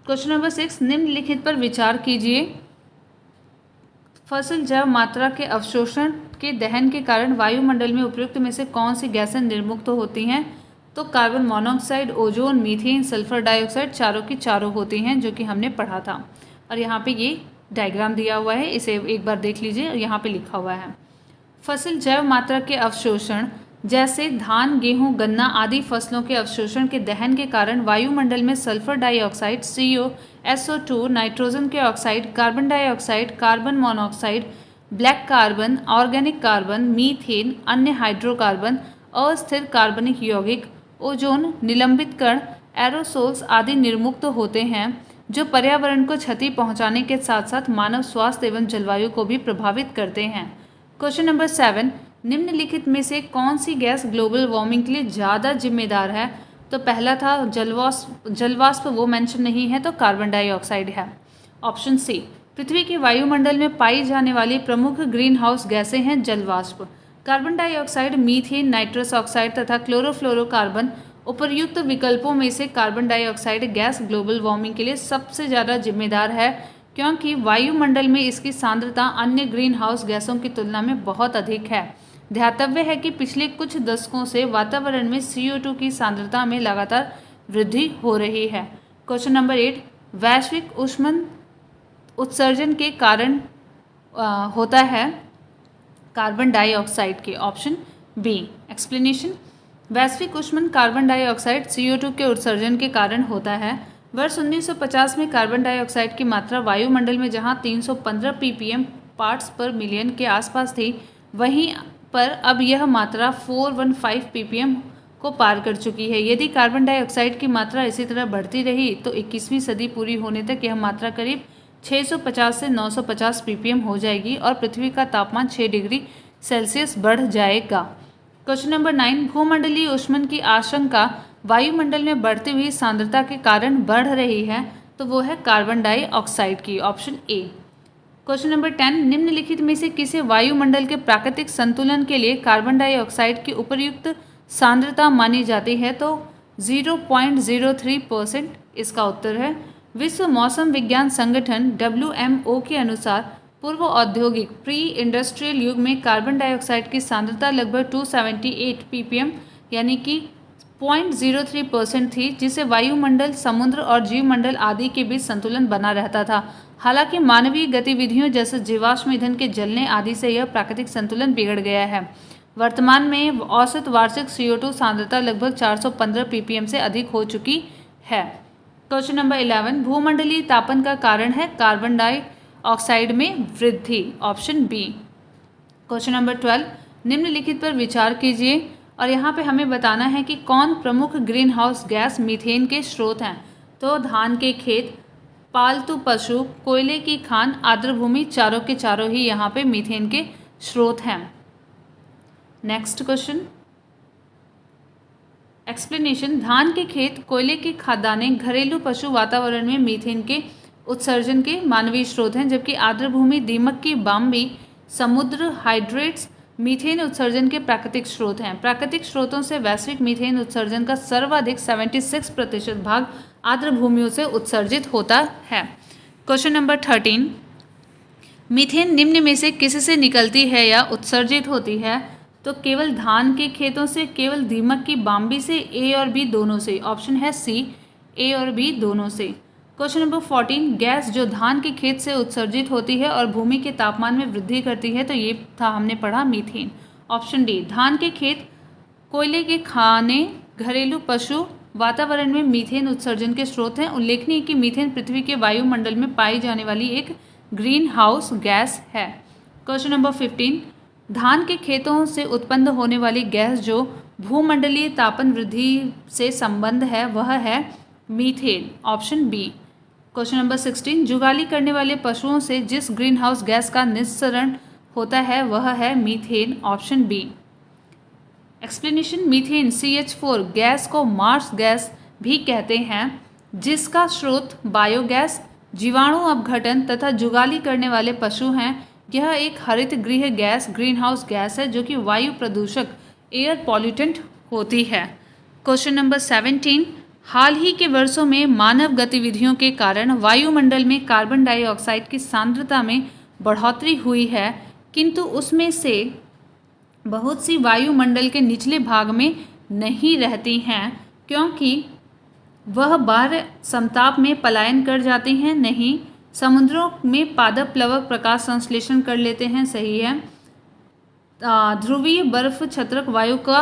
क्वेश्चन नंबर 6, निम्नलिखित पर विचार कीजिए। फसल जैव मात्रा के अवशोषण के दहन के कारण वायुमंडल में उपयुक्त में से कौन सी गैसें निर्मुक्त होती हैं? तो carbon monoxide, ozone, methane, sulphur dioxide चारों की चारों होती हैं, जो कि हमने पढ़ा था। और यहाँ पे ये डायग्राम दिया हुआ है, इसे एक बार देख लीजिए। यहाँ पे लिखा हुआ है फसल जैव मात्रा के अवशोषण, जैसे धान, गेहूं, गन्ना आदि फसलों के अवशोषण के दहन के कारण वायुमंडल में sulphur dioxide, CO, SO2, nitrogen के oxide, carbon dioxide, carbon monoxide, black carbon, organic carbon, methane, अन्य हाइड्रोकार्बन, अस्थिर कार्बनिक यौगिक, ओजोन, निलंबित कण, एरोसोल्स आदि निर्मुक्त होते हैं, जो पर्यावरण को क्षति पहुंचाने के साथ साथ मानव स्वास्थ्य एवं जलवायु को भी प्रभावित करते हैं। क्वेश्चन नंबर 7, निम्नलिखित में से कौन सी गैस ग्लोबल वार्मिंग के लिए ज़्यादा जिम्मेदार है? तो पहला था जलवाष्प, वो मेंशन नहीं है, तो कार्बन डाइऑक्साइड है। ऑप्शन सी, पृथ्वी के वायुमंडल में पाई जाने वाली प्रमुख ग्रीन हाउस गैसें हैं जलवाष्प, carbon dioxide, methane, nitrous oxide तथा क्लोरोफ्लोरोकार्बन। उपर्युक्त विकल्पों में से carbon dioxide gas global warming के लिए सबसे ज़्यादा जिम्मेदार है, क्योंकि वायुमंडल में इसकी सांद्रता अन्य ग्रीन हाउस गैसों की तुलना में बहुत अधिक है। ध्यातव्य है कि पिछले कुछ दशकों से वातावरण में CO2 की सांद्रता में लगातार वृद्धि हो रही है। क्वेश्चन नंबर 8, वैश्विक ऊष्मन उत्सर्जन के कारण होता है कार्बन डाइऑक्साइड के। Option B, explanation. वैश्विक ऊष्मन कार्बन डाइऑक्साइड CO2 के उत्सर्जन के कारण होता है। वर्ष 1950 में कार्बन डाइऑक्साइड की मात्रा वायुमंडल में जहां 315 ppm पार्ट्स पर मिलियन के आसपास थी, वहीं पर अब यह मात्रा 415 ppm को पार कर चुकी है। यदि कार्बन डाइऑक्साइड की मात्रा इसी तरह बढ़ती रही तो 21वीं सदी पूरी होने तक यह मात्रा करीब 650 से 950 ppm हो जाएगी और पृथ्वी का तापमान 6 डिग्री सेल्सियस बढ़ जाएगा। क्वेश्चन नंबर 9, भूमंडलीय ऊष्मन की आशंका वायुमंडल में बढ़ती हुई सांद्रता के कारण बढ़ रही है, तो वो है कार्बन डाइऑक्साइड की। Option A. क्वेश्चन नंबर 10, निम्नलिखित में से किसे वायुमंडल के प्राकृतिक संतुलन के लिए कार्बन डाइऑक्साइड की उपयुक्त सांद्रता मानी जाती है? तो 0.03% इसका उत्तर है। विश्व मौसम विज्ञान संगठन WMO के अनुसार पूर्व औद्योगिक प्री इंडस्ट्रियल युग में कार्बन डाइऑक्साइड की सांद्रता लगभग 278 ppm यानी कि 0.03% थी, जिसे वायुमंडल, समुद्र और जीवमंडल आदि के बीच संतुलन बना रहता था। हालांकि मानवीय गतिविधियों जैसे जीवाश्म ईंधन के जलने आदि से यह प्राकृतिक संतुलन बिगड़ गया है। वर्तमान में औसत वार्षिक CO2 सांद्रता लगभग 415 ppm से अधिक हो चुकी है। क्वेश्चन नंबर 11, भूमंडलीय तापन का कारण है कार्बन डाइऑक्साइड में वृद्धि। Option B. क्वेश्चन नंबर 12, निम्नलिखित पर विचार कीजिए और यहाँ पे हमें बताना है कि कौन प्रमुख ग्रीन हाउस गैस मीथेन के स्रोत हैं? तो धान के खेत, पालतू पशु, कोयले की खान, आर्द्रभूमि चारों के चारों ही यहाँ पे मीथेन के स्रोत हैं। Next question, explanation. धान के खेत, कोयले की खदानें, घरेलू पशु वातावरण में मीथेन के उत्सर्जन के मानवीय स्रोत हैं, जबकि आर्द्रभूमि, दीमक की बाम्बी, समुद्र, हाइड्रेट्स मीथेन उत्सर्जन के प्राकृतिक स्रोत हैं। प्राकृतिक स्रोतों से वैश्विक मीथेन उत्सर्जन का सर्वाधिक 76% भाग आर्द्रभूमियों से उत्सर्जित होता है। क्वेश्चन नंबर 13, मीथेन निम्न में से किससे निकलती है या उत्सर्जित होती है? तो केवल धान के खेतों से, केवल दीमक की बाम्बी से, ए और बी दोनों से। ऑप्शन है सी, ए और बी दोनों से। क्वेश्चन नंबर 14, गैस जो धान के खेत से उत्सर्जित होती है और भूमि के तापमान में वृद्धि करती है, तो ये था हमने पढ़ा मीथेन। ऑप्शन डी, धान के खेत, कोयले के खाने, घरेलू पशु वातावरण में मीथेन उत्सर्जन के स्रोत हैं। उल्लेखनीय कि मीथेन पृथ्वी के वायुमंडल में पाई जाने वाली एक ग्रीन हाउस गैस है। क्वेश्चन नंबर 15, धान के खेतों से उत्पन्न होने वाली गैस जो भूमंडलीय तापन वृद्धि से संबंध है वह है methane, option B. Question number 16, जुगाली करने वाले पशुओं से जिस ग्रीन हाउस गैस का निस्सरण होता है वह है methane, option B. Explanation, methane CH4 gas को मार्स गैस भी कहते हैं, जिसका स्रोत बायोगैस, जीवाणु अपघटन तथा जुगाली करने वाले पशु हैं। यह एक हरित गृह गैस ग्रीन हाउस गैस है जो कि वायु प्रदूषक एयर पॉल्यूटेंट होती है। क्वेश्चन नंबर 17, हाल ही के वर्षों में मानव गतिविधियों के कारण वायुमंडल में कार्बन डाइऑक्साइड की सांद्रता में बढ़ोतरी हुई है, किंतु उसमें से बहुत सी वायुमंडल के निचले भाग में नहीं रहती हैं क्योंकि वह बाह्य समताप में पलायन कर जाती हैं। नहीं, समुद्रों में पादप प्लवक प्रकाश संश्लेषण कर लेते हैं, सही है। ध्रुवीय बर्फ छत्रक वायु का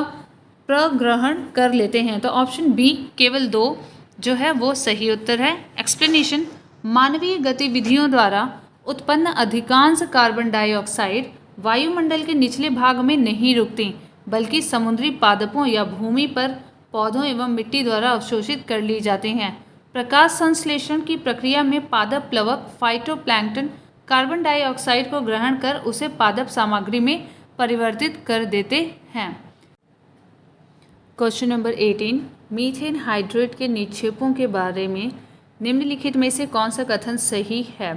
प्रग्रहण कर लेते हैं, तो ऑप्शन बी केवल 2 जो है वो सही उत्तर है। एक्सप्लेनेशन, मानवीय गतिविधियों द्वारा उत्पन्न अधिकांश कार्बन डाइऑक्साइड वायुमंडल के निचले भाग में नहीं रुकती, बल्कि समुद्री पादपों या भूमि पर पौधों एवं मिट्टी द्वारा अवशोषित कर ली जाती हैं। प्रकाश संश्लेषण की प्रक्रिया में पादप प्लवक फाइटोप्लैंक्टन कार्बन डाइऑक्साइड को ग्रहण कर उसे पादप सामग्री में परिवर्तित कर देते हैं। क्वेश्चन नंबर 18, मीथेन हाइड्रेट के निक्षेपों के बारे में निम्नलिखित में से कौन सा कथन सही है?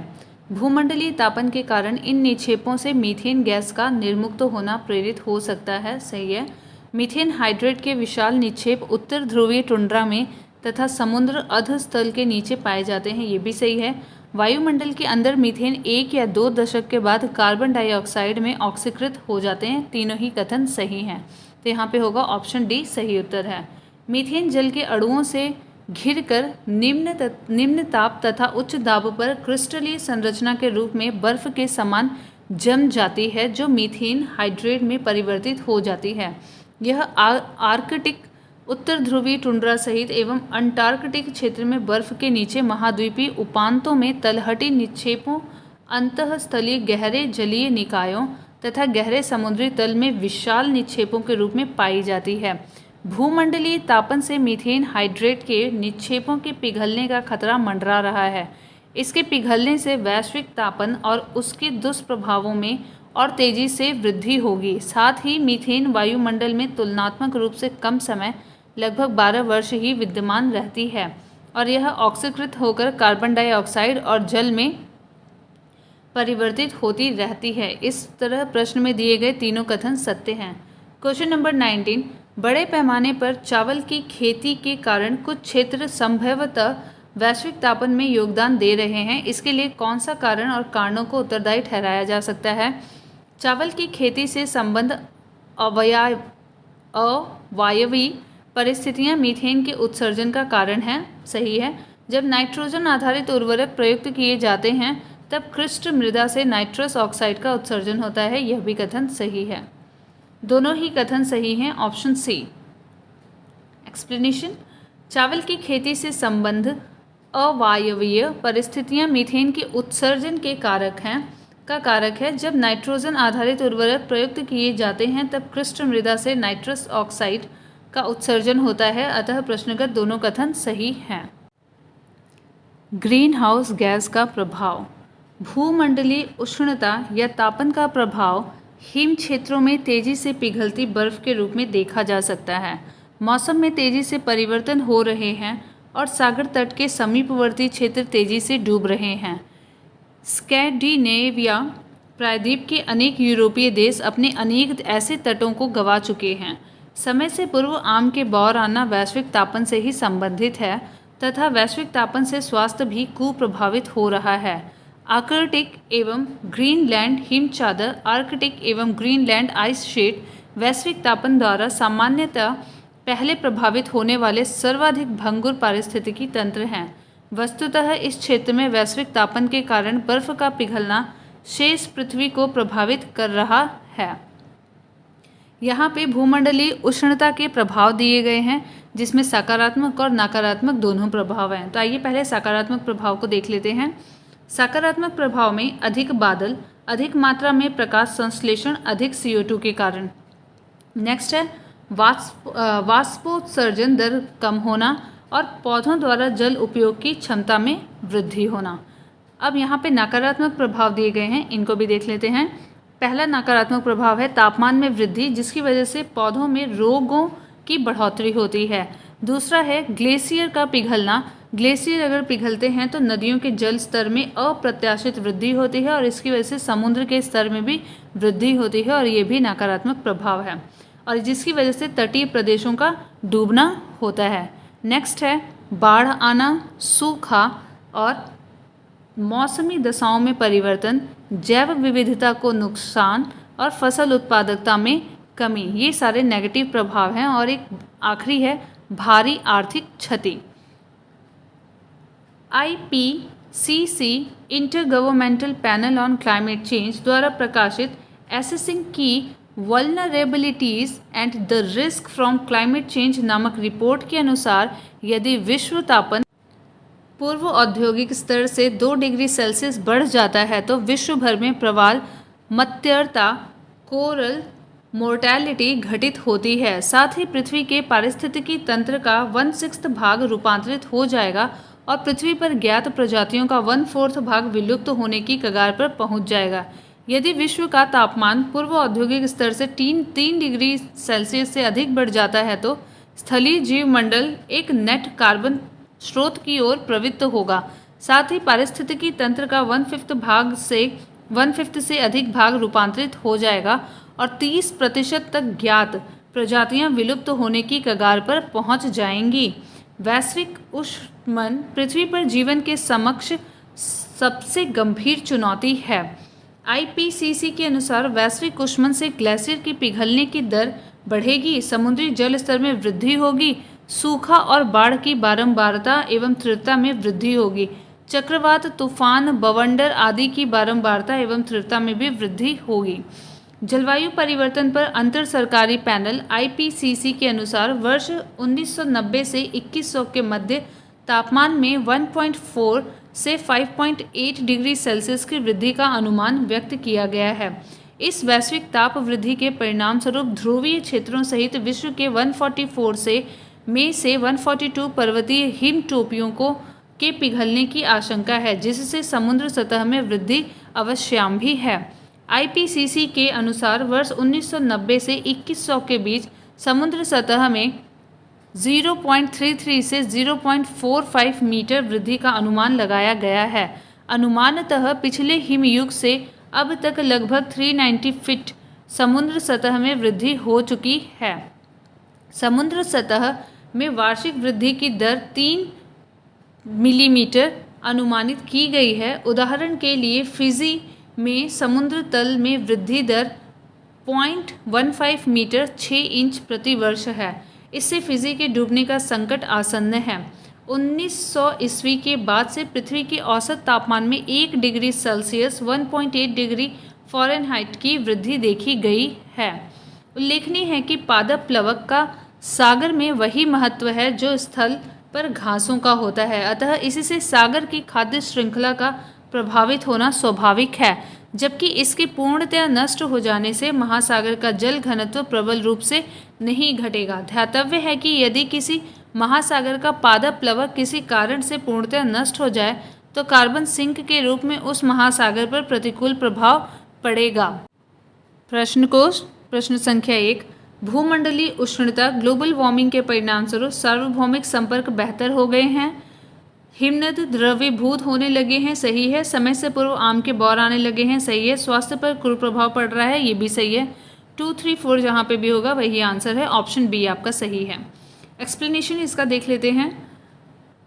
भूमंडलीय तापन के कारण इन निक्षेपों से मीथेन गैस का निर्मुक्त होना प्रेरित हो सकता है, सही है। मीथेन हाइड्रेट के विशाल निक्षेप उत्तर ध्रुवीय टुंड्रा में तथा समुद्र अधस्थल के नीचे पाए जाते हैं, ये भी सही है। वायुमंडल के अंदर मीथेन 1 या 2 दशक के बाद कार्बन डाइऑक्साइड में ऑक्सीकृत हो जाते हैं, तीनों ही कथन सही हैं, तो यहाँ पे होगा ऑप्शन डी सही उत्तर है। मीथेन जल के अणुओं से घिरकर निम्न ताप तथा उच्च दाब पर क्रिस्टलीय संरचना के रूप में बर्फ के समान जम जाती है, जो मीथेन हाइड्रेट में परिवर्तित हो जाती है। यह आर्कटिक, उत्तर ध्रुवीय टुंड्रा सहित एवं अंटार्कटिक क्षेत्र में बर्फ के नीचे महाद्वीपीय उपांतों में तलहटी निक्षेपों, अंतःस्थलीय गहरे जलीय निकायों तथा गहरे समुद्री तल में विशाल निक्षेपों के रूप में पाई जाती है। भूमंडलीय तापन से मीथेन हाइड्रेट के निक्षेपों के पिघलने का खतरा मंडरा रहा है। इसके पिघलने से वैश्विक तापन और उसके दुष्प्रभावों में और तेजी से वृद्धि होगी। साथ ही मीथेन वायुमंडल में तुलनात्मक रूप से कम समय, लगभग 12 वर्ष ही विद्यमान रहती है और यह ऑक्सीकृत होकर कार्बन डाइऑक्साइड और जल में परिवर्तित होती रहती है। इस तरह प्रश्न में दिए गए तीनों कथन सत्य हैं। क्वेश्चन नंबर 19, बड़े पैमाने पर चावल की खेती के कारण कुछ क्षेत्र संभवतः वैश्विक तापन में योगदान दे रहे हैं। इसके लिए कौन सा कारण और कारणों को उत्तरदायी ठहराया जा सकता है? चावल की खेती से संबंध अवायवीय परिस्थितियां मीथेन के उत्सर्जन का कारण है, सही है। जब नाइट्रोजन आधारित उर्वरक प्रयुक्त किए जाते हैं तब कृष्ण मृदा से नाइट्रस ऑक्साइड का उत्सर्जन होता है, यह भी कथन सही है। दोनों ही कथन सही हैं, ऑप्शन सी। एक्सप्लेनेशन, चावल की खेती से संबंध अवायवीय परिस्थितियां मीथेन के उत्सर्जन के कारक है। जब नाइट्रोजन आधारित उर्वरक प्रयुक्त किए जाते हैं तब कृष्ण मृदा से नाइट्रस ऑक्साइड का उत्सर्जन होता है, अतः प्रश्नगत दोनों कथन सही हैं। ग्रीन हाउस गैस का प्रभाव। भूमंडलीय उष्णता या तापन का प्रभाव हिम क्षेत्रों में तेजी से पिघलती बर्फ के रूप में देखा जा सकता है। मौसम में तेजी से परिवर्तन हो रहे हैं और सागर तट के समीपवर्ती क्षेत्र तेजी से डूब रहे हैं। स्कैंडिनेविया प्रायद्वीप के अनेक यूरोपीय देश अपने अनेक ऐसे तटों को गंवा चुके हैं। समय से पूर्व आम के बौर आना वैश्विक तापन से ही संबंधित है तथा वैश्विक तापन से स्वास्थ्य भी कुप्रभावित हो रहा है। आर्कटिक एवं ग्रीनलैंड हिमचादर, आर्कटिक एवं ग्रीनलैंड आइस शीट वैश्विक तापन द्वारा सामान्यतः पहले प्रभावित होने वाले सर्वाधिक भंगुर पारिस्थितिकी तंत्र हैं। वस्तुतः इस क्षेत्र में वैश्विक तापन के कारण बर्फ का पिघलना शेष पृथ्वी को प्रभावित कर रहा है। यहाँ पे भूमंडलीय उष्णता के प्रभाव दिए गए हैं, जिसमें सकारात्मक और नकारात्मक दोनों प्रभाव हैं। तो आइए पहले सकारात्मक प्रभाव को देख लेते हैं। सकारात्मक प्रभाव में अधिक बादल, अधिक मात्रा में प्रकाश संश्लेषण, अधिक CO2 के कारण। नेक्स्ट है वाष्पोत्सर्जन दर कम होना और पौधों द्वारा जल उपयोग की क्षमता में वृद्धि होना। अब यहाँ पे नकारात्मक प्रभाव दिए गए हैं, इनको भी देख लेते हैं। पहला नकारात्मक प्रभाव है तापमान में वृद्धि, जिसकी वजह से पौधों में रोगों की बढ़ोतरी होती है। दूसरा है ग्लेशियर का पिघलना। ग्लेशियर अगर पिघलते हैं तो नदियों के जल स्तर में अप्रत्याशित वृद्धि होती है और इसकी वजह से समुद्र के स्तर में भी वृद्धि होती है और ये भी नकारात्मक प्रभाव है, और जिसकी वजह से तटीय प्रदेशों का डूबना होता है। नेक्स्ट है बाढ़ आना, सूखा और मौसमी दशाओं में परिवर्तन, जैव विविधता को नुकसान और फसल उत्पादकता में कमी। ये सारे नेगेटिव प्रभाव हैं। और एक आखिरी है भारी आर्थिक क्षति। IPCC inter governmental panel on climate change द्वारा प्रकाशित एसेसिंग की vulnerabilities and the risk from climate change नामक रिपोर्ट के अनुसार यदि विश्व तापन पूर्व औद्योगिक स्तर से 2 डिग्री सेल्सियस बढ़ जाता है तो विश्व भर में प्रवाल मत्स्यता, कोरल मोर्टेलिटी घटित होती है। साथ ही पृथ्वी के पारिस्थितिकी तंत्र का 1/6 भाग रूपांतरित हो जाएगा और पृथ्वी पर ज्ञात प्रजातियों का 1/4 भाग विलुप्त होने की कगार पर पहुंच जाएगा। यदि विश्व का तापमान पूर्व औद्योगिक स्तर से 3 डिग्री सेल्सियस से अधिक बढ़ जाता है तो स्थलीय जीवमंडल एक नेट कार्बन स्रोत की ओर प्रवृत्त होगा। साथ ही पारिस्थितिकी तंत्र का 1/5 से अधिक भाग रूपांतरित हो जाएगा और 30% तक ज्ञात प्रजातियां विलुप्त होने की कगार पर पहुंच जाएंगी। वैश्विक ऊष्मन पृथ्वी पर जीवन के समक्ष सबसे गंभीर चुनौती है। IPCC के अनुसार वैश्विक ऊष्मन से ग्लेशियर की पिघलने की दर बढ़ेगी, समुद्री जल स्तर में वृद्धि होगी, सूखा और बाढ़ की बारंबारता एवं तीव्रता में वृद्धि होगी, चक्रवात, तूफान, बवंडर आदि की बारंबारता एवं तीव्रता में भी वृद्धि होगी। जलवायु परिवर्तन पर अंतर सरकारी पैनल IPCC के अनुसार वर्ष 1990 से 2100 के मध्य तापमान में 1.4 से 5.8 डिग्री सेल्सियस की वृद्धि का अनुमान व्यक्त किया गया है। इस वैश्विक ताप वृद्धि के परिणामस्वरूप ध्रुवीय क्षेत्रों सहित विश्व के 144 में से 142 पर्वतीय हिम टोपियों के पिघलने की आशंका है, जिससे समुद्र सतह में वृद्धि अवश्याम भी है। IPCC के अनुसार वर्ष 1990 से 2100 के बीच समुद्र सतह में 0.33 से 0.45 मीटर वृद्धि का अनुमान लगाया गया है। अनुमानतः पिछले हिमयुग से अब तक लगभग 390 फीट समुद्र सतह में वृद्धि हो चुकी है। समुद्र सतह में वार्षिक वृद्धि की दर 3 मिलीमीटर अनुमानित की गई है। उदाहरण के लिए फिजी में समुद्र तल में वृद्धि दर 0.15 मीटर 6 इंच प्रति वर्ष है। इससे फिजी के डूबने का संकट आसन्न है। 1900 ईस्वी के बाद से पृथ्वी के औसत तापमान में 1 डिग्री सेल्सियस 1.8 डिग्री फ़ारेनहाइट की वृद्धि देखी गई है। उल्लेखनीय है कि पादप प्लवक का सागर में वही महत्व है जो स्थल पर घासों का होता है, अतः इससे सागर की खाद्य श्रृंखला का प्रभावित होना स्वाभाविक है, जबकि इसके पूर्णतया नष्ट हो जाने से महासागर का जल घनत्व प्रबल रूप से नहीं घटेगा। ध्यातव्य है कि यदि किसी महासागर का पादप प्लवक किसी कारण से पूर्णतया नष्ट हो जाए तो कार्बन सिंक के रूप में उस महासागर पर प्रतिकूल प्रभाव पड़ेगा। प्रश्न संख्या 1, भूमंडलीय उष्णता ग्लोबल वार्मिंग के परिणामस्वरूप सार्वभौमिक संपर्क बेहतर हो गए हैं, हिमनद द्रवीभूत होने लगे हैं, सही है। समय से पूर्व आम के बौर आने लगे हैं, सही है। स्वास्थ्य पर कुप्रभाव पड़ रहा है, ये भी सही है। 2, 3, 4 जहाँ पे भी होगा वही आंसर है। ऑप्शन बी आपका सही है। एक्सप्लेनेशन इसका देख लेते हैं।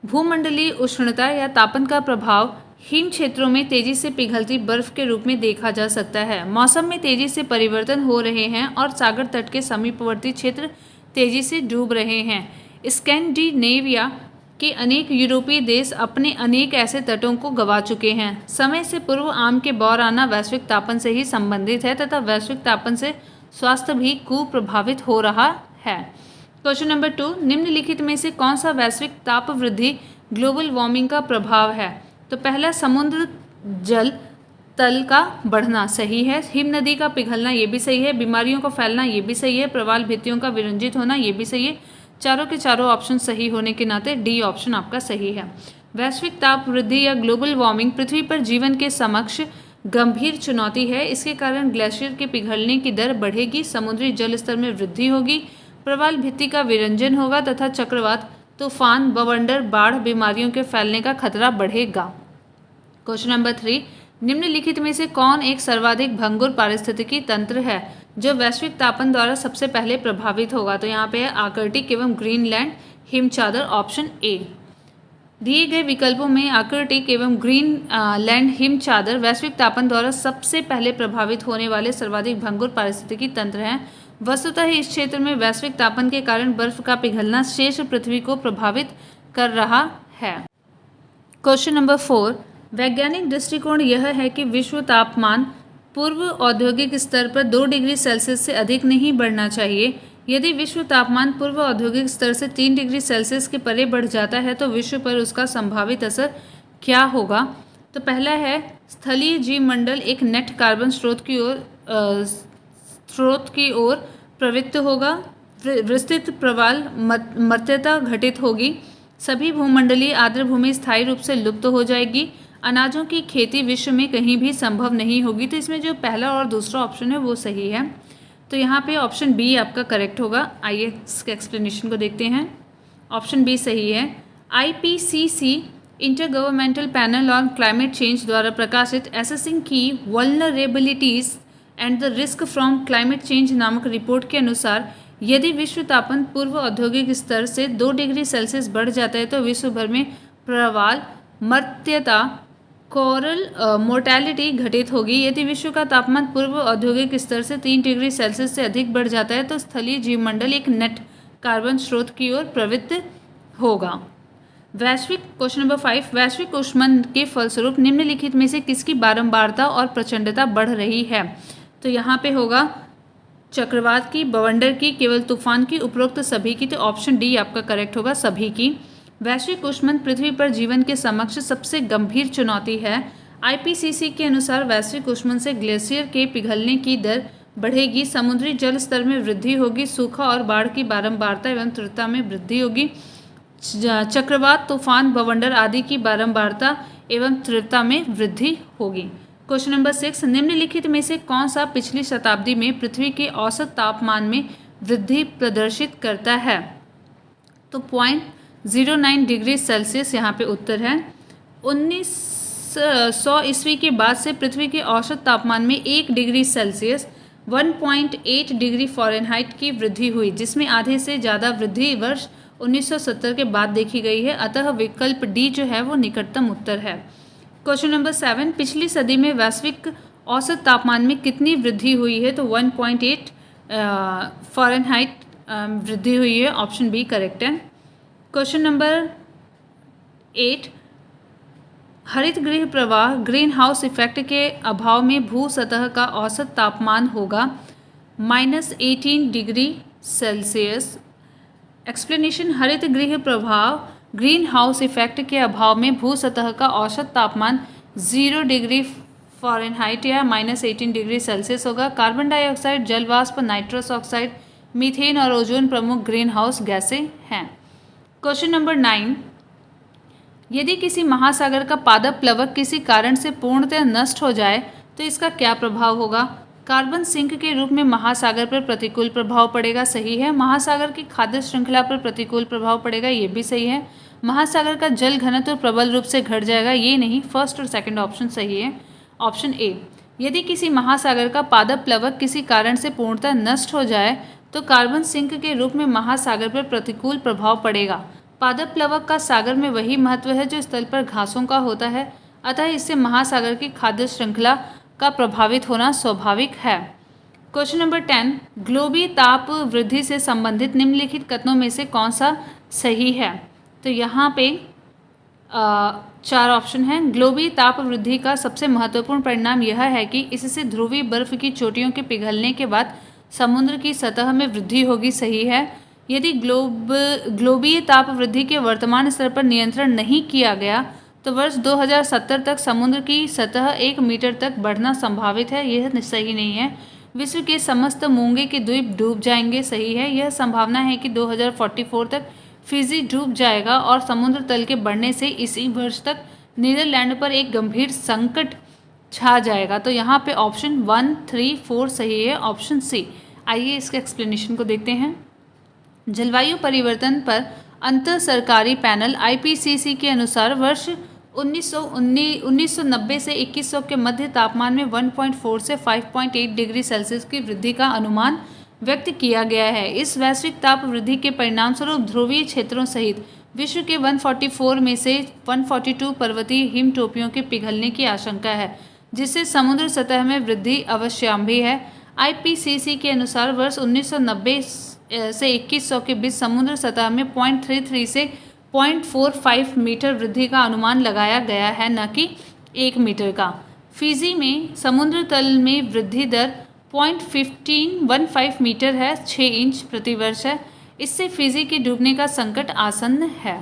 भूमंडलीय उष्णता या तापन का प्रभाव हिम क्षेत्रों में तेजी से पिघलती बर्फ के रूप में देखा जा सकता है। मौसम में तेजी से परिवर्तन हो रहे हैं और सागर तट के समीपवर्ती क्षेत्र तेजी से डूब रहे हैं। स्कैंडिनेविया के अनेक यूरोपीय देश अपने अनेक ऐसे तटों को गंवा चुके हैं। समय से पूर्व आम के बौर आना वैश्विक तापन से ही संबंधित है तथा वैश्विक तापन से स्वास्थ्य भी कुप्रभावित हो रहा है। क्वेश्चन नंबर 2, निम्नलिखित में से कौन सा वैश्विक ताप वृद्धि ग्लोबल वार्मिंग का प्रभाव है? तो पहला, समुद्र जल तल का बढ़ना सही है, हिम नदी का पिघलना ये भी सही है, बीमारियों का फैलना ये भी सही है, प्रवाल भित्तियों का विरंजित होना ये भी सही है। चारों के चारों ऑप्शन सही होने के नाते डी ऑप्शन आपका सही है। वैश्विक ताप वृद्धि या ग्लोबल वार्मिंग पृथ्वी पर जीवन के समक्ष गंभीर चुनौती है। इसके कारण ग्लेशियर के पिघलने की दर बढ़ेगी, समुद्री जल स्तर में वृद्धि होगी, प्रवाल भित्ति का विरंजन होगा तथा चक्रवात, तूफान, बवंडर, बाढ़, बीमारियों के फैलने का खतरा बढ़ेगा। क्वेश्चन नंबर 3, निम्नलिखित में से कौन एक सर्वाधिक भंगुर पारिस्थितिकी तंत्र है जो वैश्विक तापन द्वारा सबसे पहले प्रभावित होगा? तो यहाँ पे है आर्कटिक एवं ग्रीनलैंड हिमचादर, ऑप्शन ए। दिए गए विकल्पों में आर्कटिक एवं ग्रीनलैंड हिमचादर वैश्विक तापन द्वारा सबसे पहले प्रभावित होने वाले सर्वाधिक भंगुर पारिस्थितिकी तंत्र हैं। वस्तुतः इस क्षेत्र में वैश्विक तापन के कारण बर्फ का पिघलना शेष पृथ्वी को प्रभावित कर रहा है। क्वेश्चन नंबर 4, वैज्ञानिक दृष्टिकोण यह है कि विश्व तापमान पूर्व औद्योगिक स्तर पर 2 डिग्री सेल्सियस से अधिक नहीं बढ़ना चाहिए। यदि विश्व तापमान पूर्व औद्योगिक स्तर से 3 डिग्री सेल्सियस के परे बढ़ जाता है तो विश्व पर उसका संभावित असर क्या होगा? तो पहला है, स्थलीय जीव मंडल एक नेट कार्बन स्रोत की ओर प्रवृत्त होगा, विस्तृत प्रवाल मर्त्यता घटित होगी, सभी भूमंडलीय आर्द्र भूमि स्थायी रूप से लुप्त हो जाएगी, अनाजों की खेती विश्व में कहीं भी संभव नहीं होगी। तो इसमें जो पहला और दूसरा ऑप्शन है वो सही है, तो यहाँ पे ऑप्शन बी आपका करेक्ट होगा। आइए इसके एक्सप्लेनेशन को देखते हैं। ऑप्शन बी सही है। IPCC inter governmental panel on climate change द्वारा प्रकाशित असेसिंग की vulnerabilities and the risk from climate change नामक रिपोर्ट के अनुसार यदि विश्व तापन पूर्व औद्योगिक स्तर से 2 डिग्री सेल्सियस बढ़ जाता है तो विश्व भर में प्रवाल मर्त्यता कोरल मोर्टेलिटी घटित होगी। यदि विश्व का तापमान पूर्व औद्योगिक स्तर से 3 डिग्री सेल्सियस से अधिक बढ़ जाता है तो स्थलीय जीवमंडल एक नेट कार्बन स्रोत की ओर प्रवृत्त होगा। क्वेश्चन नंबर 5, वैश्विक ऊष्मन के फलस्वरूप निम्नलिखित में से किसकी बारंबारता और प्रचंडता बढ़ रही है? तो यहाँ पे होगा चक्रवात की, बवंडर की, केवल तूफान की, उपरोक्त सभी की। तो ऑप्शन डी आपका करेक्ट होगा, सभी की। वैश्विक ऊष्मन पृथ्वी पर जीवन के समक्ष सबसे गंभीर चुनौती है। IPCC के अनुसार वैश्विक ऊष्मन से ग्लेशियर के पिघलने की दर बढ़ेगी, समुद्री जल स्तर में वृद्धि होगी, सूखा और बाढ़ की बारंबारता एवं तीव्रता में वृद्धि होगी, चक्रवात, तूफान, बवंडर आदि की बारंबारता एवं तीव्रता में वृद्धि होगी। क्वेश्चन नंबर 6, निम्नलिखित में से कौन सा पिछली शताब्दी में पृथ्वी के औसत तापमान में वृद्धि प्रदर्शित करता है? तो 0.09 डिग्री सेल्सियस यहाँ पे उत्तर है। 1900 ईस्वी के बाद से पृथ्वी के औसत तापमान में 1 डिग्री सेल्सियस 1.8 डिग्री फ़ारेनहाइट की वृद्धि हुई, जिसमें आधे से ज़्यादा वृद्धि वर्ष 1970 के बाद देखी गई है। अतः विकल्प डी जो है वो निकटतम उत्तर है। क्वेश्चन नंबर 7, पिछली सदी में वैश्विक औसत तापमान में कितनी वृद्धि हुई है? तो 1.8 फ़ारेनहाइट वृद्धि हुई है, ऑप्शन बी करेक्ट है। क्वेश्चन नंबर 8, हरित गृह प्रवाह ग्रीन हाउस इफेक्ट के अभाव में भू सतह का औसत तापमान होगा -18 डिग्री सेल्सियस। एक्सप्लेनेशन, हरित गृह प्रभाव ग्रीन हाउस इफेक्ट के अभाव में भू सतह का औसत तापमान 0 डिग्री फ़ारेनहाइट या -18 डिग्री सेल्सियस होगा। कार्बन डाइऑक्साइड, जल वाष्प, नाइट्रस ऑक्साइड, मीथेन और ओजोन प्रमुख ग्रीन हाउस गैसें हैं। क्वेश्चन नंबर 9, यदि किसी महासागर का पादप प्लवक किसी कारण से पूर्णतः नष्ट हो जाए तो इसका क्या प्रभाव होगा? कार्बन सिंक के रूप में महासागर पर प्रतिकूल प्रभाव पड़ेगा, सही है। महासागर की खाद्य श्रृंखला पर प्रतिकूल प्रभाव पड़ेगा, ये भी सही है। महासागर का जल घनत्व प्रबल रूप से घट जाएगा, ये नहीं। फर्स्ट और सेकंड ऑप्शन सही है। ऑप्शन ए, यदि किसी महासागर का पादप प्लवक किसी कारण से पूर्णतः नष्ट हो जाए तो कार्बन सिंक के रूप में महासागर पर प्रतिकूल प्रभाव पड़ेगा। पादप प्लवक का सागर में वही महत्व है जो स्थल पर घासों का होता है, अतः इससे महासागर की खाद्य श्रृंखला का प्रभावित होना स्वाभाविक है। क्वेश्चन नंबर 10, ग्लोबी ताप वृद्धि से संबंधित निम्नलिखित कथनों में से कौन सा सही है? तो यहाँ पे 4 ऑप्शन हैं। ग्लोबी ताप वृद्धि का सबसे महत्वपूर्ण परिणाम यह है कि इससे ध्रुवीय बर्फ की चोटियों के पिघलने के बाद समुद्र की सतह में वृद्धि होगी, सही है। यदि ग्लोबीय ताप वृद्धि के वर्तमान स्तर पर नियंत्रण नहीं किया गया तो वर्ष 2070 तक समुद्र की सतह 1 मीटर तक बढ़ना संभावित है, यह सही नहीं है। विश्व के समस्त मूंगे के द्वीप डूब जाएंगे, सही है। यह संभावना है कि 2044 तक फिजी डूब जाएगा और समुद्र तल के बढ़ने से इसी वर्ष तक नीदरलैंड पर एक गंभीर संकट छा जाएगा। तो यहाँ पे ऑप्शन 1, 3, 4 सही है, ऑप्शन सी। आइए इसके एक्सप्लेनेशन को देखते हैं। जलवायु परिवर्तन पर अंतर सरकारी पैनल IPCC के अनुसार वर्ष 1990 से 2100 के मध्य तापमान में 1.4 से 5.8 डिग्री सेल्सियस की वृद्धि का अनुमान व्यक्त किया गया है। इस वैश्विक ताप वृद्धि के परिणामस्वरूप ध्रुवीय क्षेत्रों सहित विश्व के 144 में से 142 पर्वतीय हिम टोपियों के पिघलने की आशंका है, जिससे समुद्र सतह में वृद्धि अवश्यंभी है। IPCC के अनुसार वर्ष 1990 से 2100 के बीच समुद्र सतह में 0.33 से 0.45 मीटर वृद्धि का अनुमान लगाया गया है, न कि 1 मीटर का। फिजी में समुद्र तल में वृद्धि दर 0.15 मीटर है, 6 इंच प्रति वर्ष है। इससे फिजी के डूबने का संकट आसन्न है।